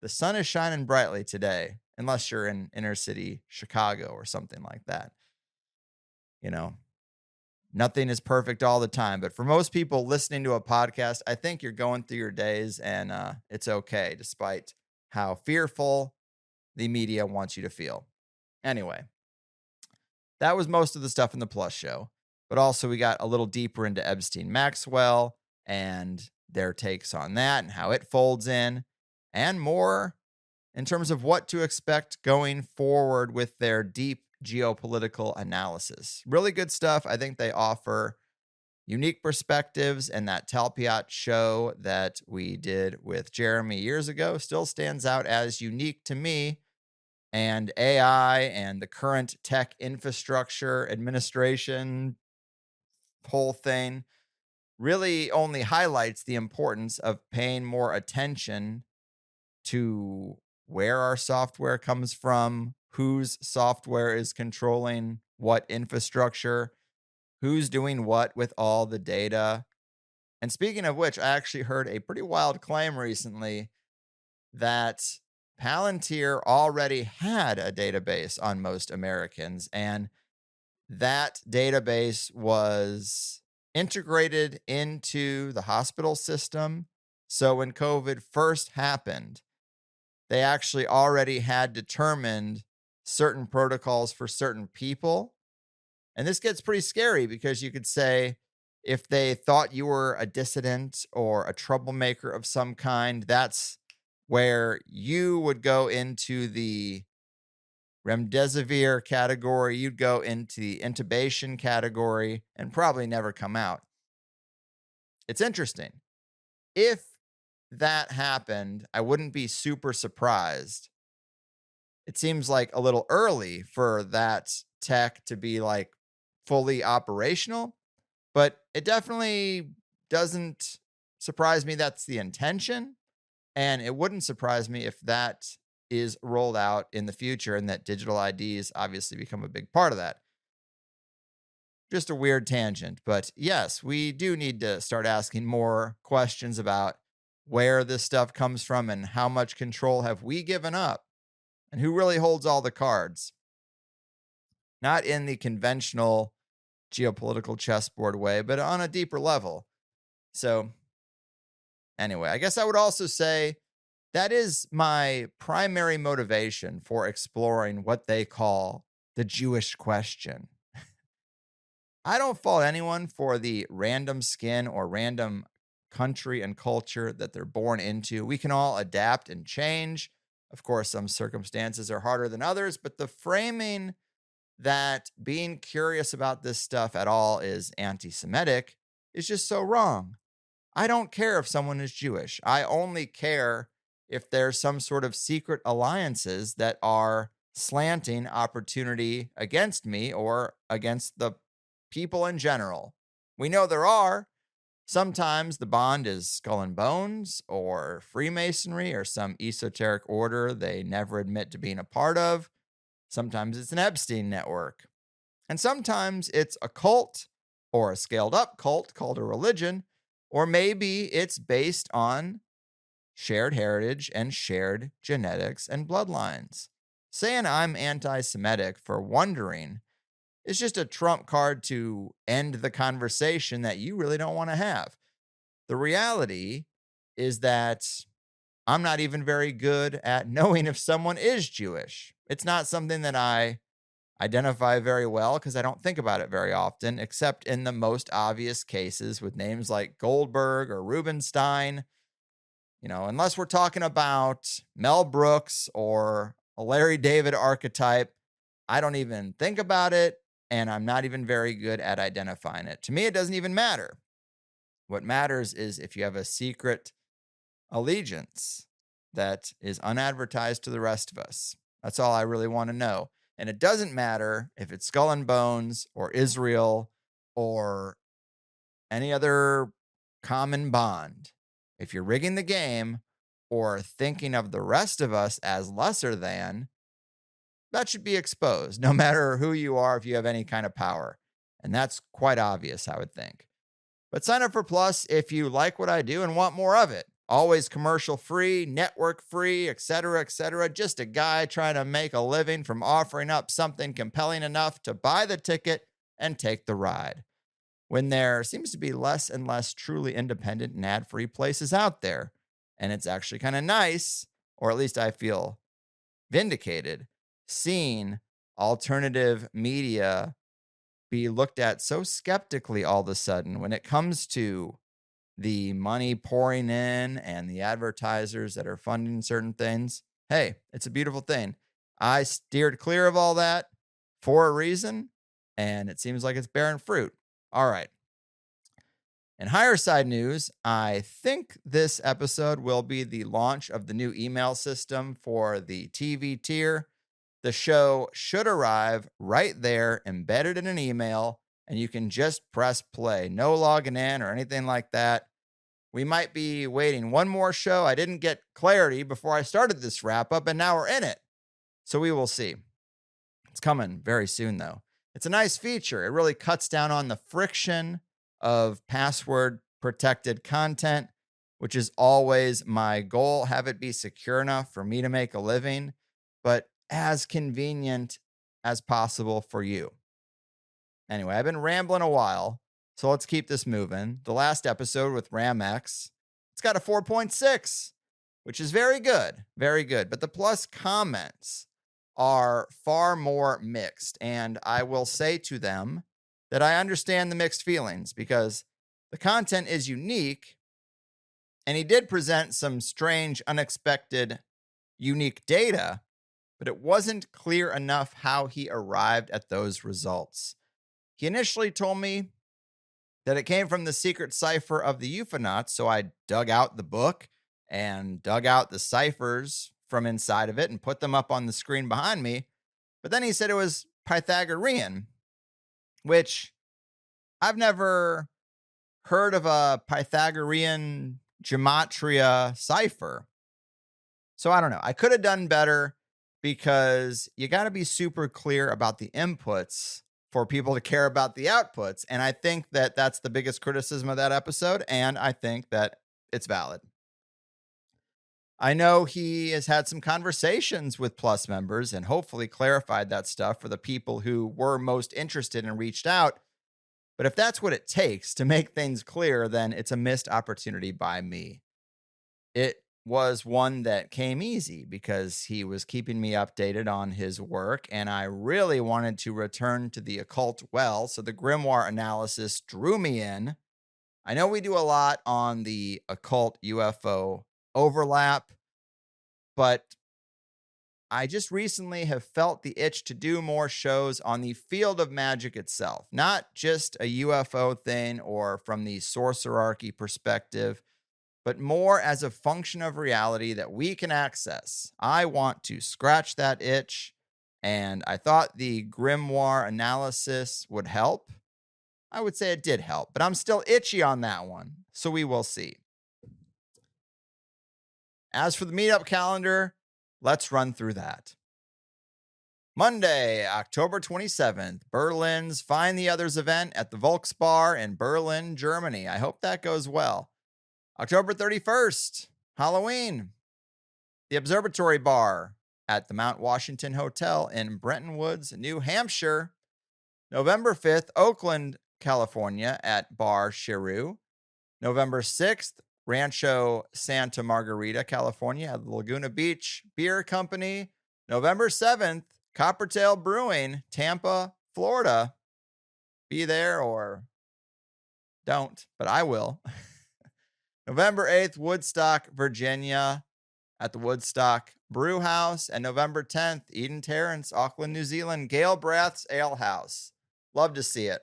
the sun is shining brightly today, unless you're in inner city Chicago or something like that. You know, nothing is perfect all the time, but for most people listening to a podcast, I think you're going through your days and it's okay, despite how fearful the media wants you to feel. Anyway, that was most of the stuff in the Plus show, but also we got a little deeper into Epstein-Maxwell and their takes on that and how it folds in, and more in terms of what to expect going forward with their deep geopolitical analysis. Really good stuff. I think they offer unique perspectives, and that Talpiot show that we did with Jeremy years ago still stands out as unique to me. And AI and the current tech infrastructure administration whole thing really only highlights the importance of paying more attention to where our software comes from, whose software is controlling what infrastructure, who's doing what with all the data. And speaking of which, I actually heard a pretty wild claim recently that Palantir already had a database on most Americans, and that database was integrated into the hospital system. So when COVID first happened, they actually already had determined certain protocols for certain people. And this gets pretty scary because you could say if they thought you were a dissident or a troublemaker of some kind, that's where you would go into the remdesivir category, you'd go into the intubation category and probably never come out. It's interesting. If that happened, I wouldn't be super surprised. It seems like a little early for that tech to be like fully operational, but it definitely doesn't surprise me that's the intention. And it wouldn't surprise me if that is rolled out in the future and that digital IDs obviously become a big part of that. Just a weird tangent, but yes, we do need to start asking more questions about where this stuff comes from and how much control have we given up and who really holds all the cards. Not in the conventional geopolitical chessboard way, but on a deeper level. So anyway, I guess I would also say that is my primary motivation for exploring what they call the Jewish question. I don't fault anyone for the random skin or random country and culture that they're born into. We can all adapt and change. Of course, some circumstances are harder than others, but the framing that being curious about this stuff at all is anti-Semitic is just so wrong. I don't care if someone is Jewish. I only care if there's some sort of secret alliances that are slanting opportunity against me or against the people in general. We know there are. Sometimes the bond is skull and bones or Freemasonry or some esoteric order they never admit to being a part of. Sometimes it's an Epstein network. And sometimes it's a cult or a scaled up cult called a religion, or maybe it's based on shared heritage and shared genetics and bloodlines. Saying I'm anti-Semitic for wondering is just a trump card to end the conversation that you really don't want to have. The reality is that I'm not even very good at knowing if someone is Jewish. It's not something that I identify very well because I don't think about it very often, except in the most obvious cases with names like Goldberg or Rubenstein. You know, unless we're talking about Mel Brooks or a Larry David archetype, I don't even think about it, and I'm not even very good at identifying it. To me, it doesn't even matter. What matters is if you have a secret allegiance that is unadvertised to the rest of us. That's all I really want to know. And it doesn't matter if it's Skull and Bones or Israel or any other common bond. If you're rigging the game or thinking of the rest of us as lesser than, that should be exposed, no matter who you are, if you have any kind of power. And that's quite obvious, I would think. But sign up for Plus if you like what I do and want more of it. Always commercial free, network free, etc., etc. Just a guy trying to make a living from offering up something compelling enough to buy the ticket and take the ride. When there seems to be less and less truly independent and ad-free places out there. And it's actually kind of nice, or at least I feel vindicated, seeing alternative media be looked at so skeptically all of a sudden when it comes to the money pouring in and the advertisers that are funding certain things. Hey, it's a beautiful thing. I steered clear of all that for a reason, and it seems like it's bearing fruit. All right. In higher side news, I think this episode will be the launch of the new email system for the TV tier. The show should arrive right there, embedded in an email, and you can just press play. No logging in or anything like that. We might be waiting one more show. I didn't get clarity before I started this wrap up, and now we're in it. So we will see. It's coming very soon, though. It's a nice feature. It really cuts down on the friction of password protected content, which is always my goal. Have it be secure enough for me to make a living, but as convenient as possible for you. Anyway, I've been rambling a while, so let's keep this moving. The last episode with RamX, it's got a 4.6, which is very good, very good. But the Plus comments are far more mixed, and I will say to them that I understand the mixed feelings because the content is unique, and he did present some strange, unexpected, unique data, but it wasn't clear enough how he arrived at those results. He initially told me that it came from the secret cipher of the Euphonauts, so I dug out the book and dug out the ciphers from inside of it and put them up on the screen behind me. But then he said it was Pythagorean. which I've never heard of a Pythagorean gematria cipher. So I don't know. I could have done better because you got to be super clear about the inputs for people to care about the outputs. And I think that that's the biggest criticism of that episode. And I think that it's valid. I know he has had some conversations with Plus members and hopefully clarified that stuff for the people who were most interested and reached out. But if that's what it takes to make things clear, then it's a missed opportunity by me. It was one that came easy because he was keeping me updated on his work, and I really wanted to return to the occult well, so the grimoire analysis drew me in. I know we do a lot on the occult UFO overlap, but I just recently have felt the itch to do more shows on the field of magic itself, not just a UFO thing or from the sorcerarchy perspective, but more as a function of reality that we can access. I want to scratch that itch, and I thought the grimoire analysis would help. I would say it did help, but I'm still itchy on that one, so we will see. As for the meetup calendar, let's run through that. Monday, October 27th, Berlin's Find the Others event at the Volksbar in Berlin, Germany. I hope that goes well. October 31st, Halloween, the Observatory Bar at the Mount Washington Hotel in Bretton Woods, New Hampshire. November 5th, Oakland, California at Bar Cheru. November 6th, Rancho Santa Margarita, California at the Laguna Beach Beer Company. November 7th, Coppertail Brewing, Tampa, Florida. Be there or don't, but I will. November 8th, Woodstock, Virginia at the Woodstock Brew House. And November 10th, Eden Terrace, Auckland, New Zealand, Gail Brath's Ale House. Love to see it.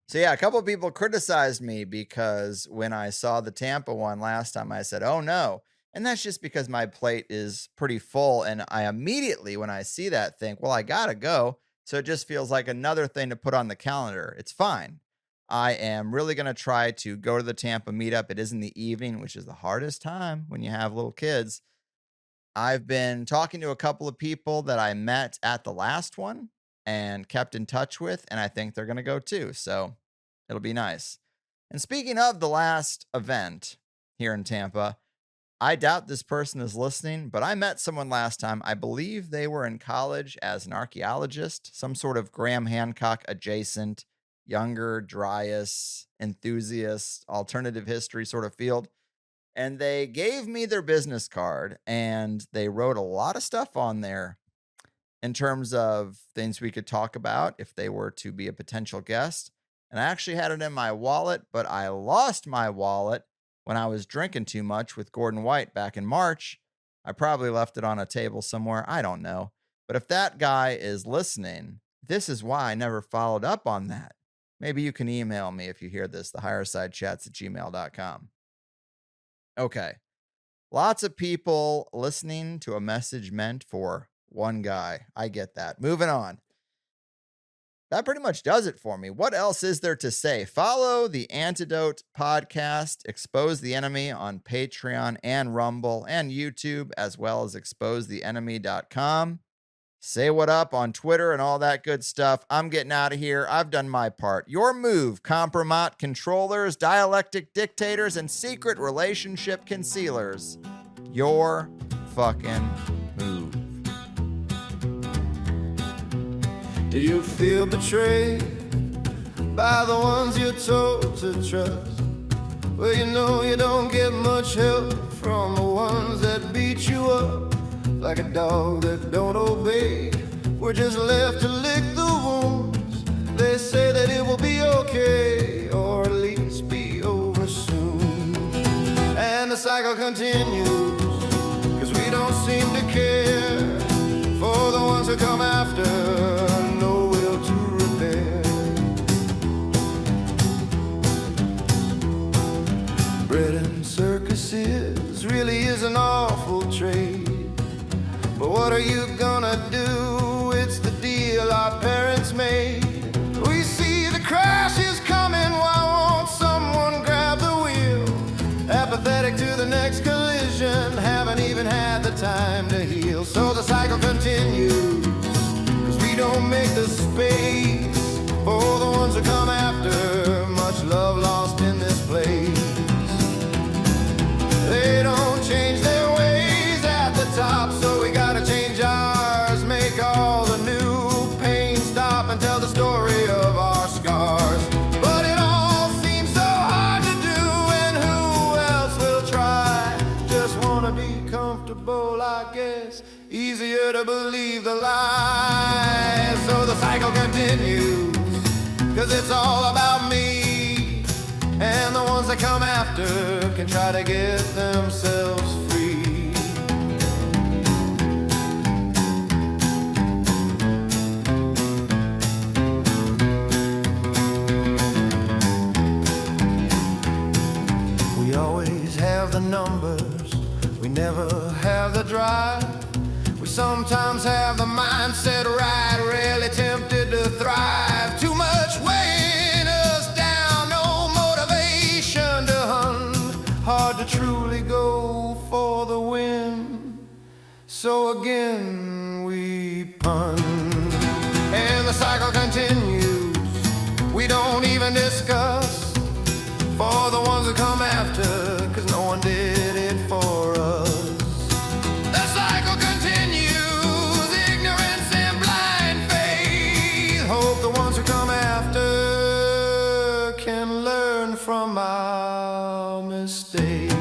So yeah, a couple of people criticized me because when I saw the Tampa one last time, I said, oh no. And that's just because my plate is pretty full. And I immediately, when I see that, think, well, I gotta go. So it just feels like another thing to put on the calendar. It's fine. I am really going to try to go to the Tampa meetup. It is in the evening, which is the hardest time when you have little kids. I've been talking to a couple of people that I met at the last one and kept in touch with, and I think they're going to go too. So it'll be nice. And speaking of the last event here in Tampa, I doubt this person is listening, but I met someone last time. I believe they were in college as an archaeologist, some sort of Graham Hancock adjacent, younger, Dryas, enthusiast, alternative history sort of field. And they gave me their business card and they wrote a lot of stuff on there in terms of things we could talk about if they were to be a potential guest. And I actually had it in my wallet, but I lost my wallet when I was drinking too much with Gordon White back in March. I probably left it on a table somewhere. I don't know. But if that guy is listening, this is why I never followed up on that. Maybe you can email me if you hear this, thehighersidechats@gmail.com. Okay. Lots of people listening to a message meant for one guy. I get that. Moving on. That pretty much does it for me. What else is there to say? Follow the AnteDote Podcast, Expose the Enemy on Patreon and Rumble and YouTube, as well as exposetheenemy.com. Say what up on Twitter and all that good stuff. I'm getting out of here. I've done my part. Your move, Kompromat controllers, dialectic dictators, and secret relationship concealers. Your fucking move. Do you feel betrayed by the ones you're told to trust? Well, you know you don't get much help from the ones that beat you up. Like a dog that don't obey, we're just left to lick the wounds. They say that it will be okay, or at least be over soon. And the cycle continues, cause we don't seem to care for the ones who come after, no will to repair. Bread and circuses really is an awful trade. But what are you gonna do? It's the deal our parents made. eager to believe the lies. So the cycle continues, 'cause it's all about me. And the ones that come after can try to get themselves free. We always have the numbers, we never have the drive. We sometimes have the mindset right, rarely tempted to thrive. Too much weighing us down, no motivation to hunt. Hard to truly go for the win. So again we punt, and the cycle continues. We don't even discuss for the ones that come after, 'cause no one did it for us. The cycle continues, ignorance and blind faith. Hope the ones who come after can learn from our mistakes.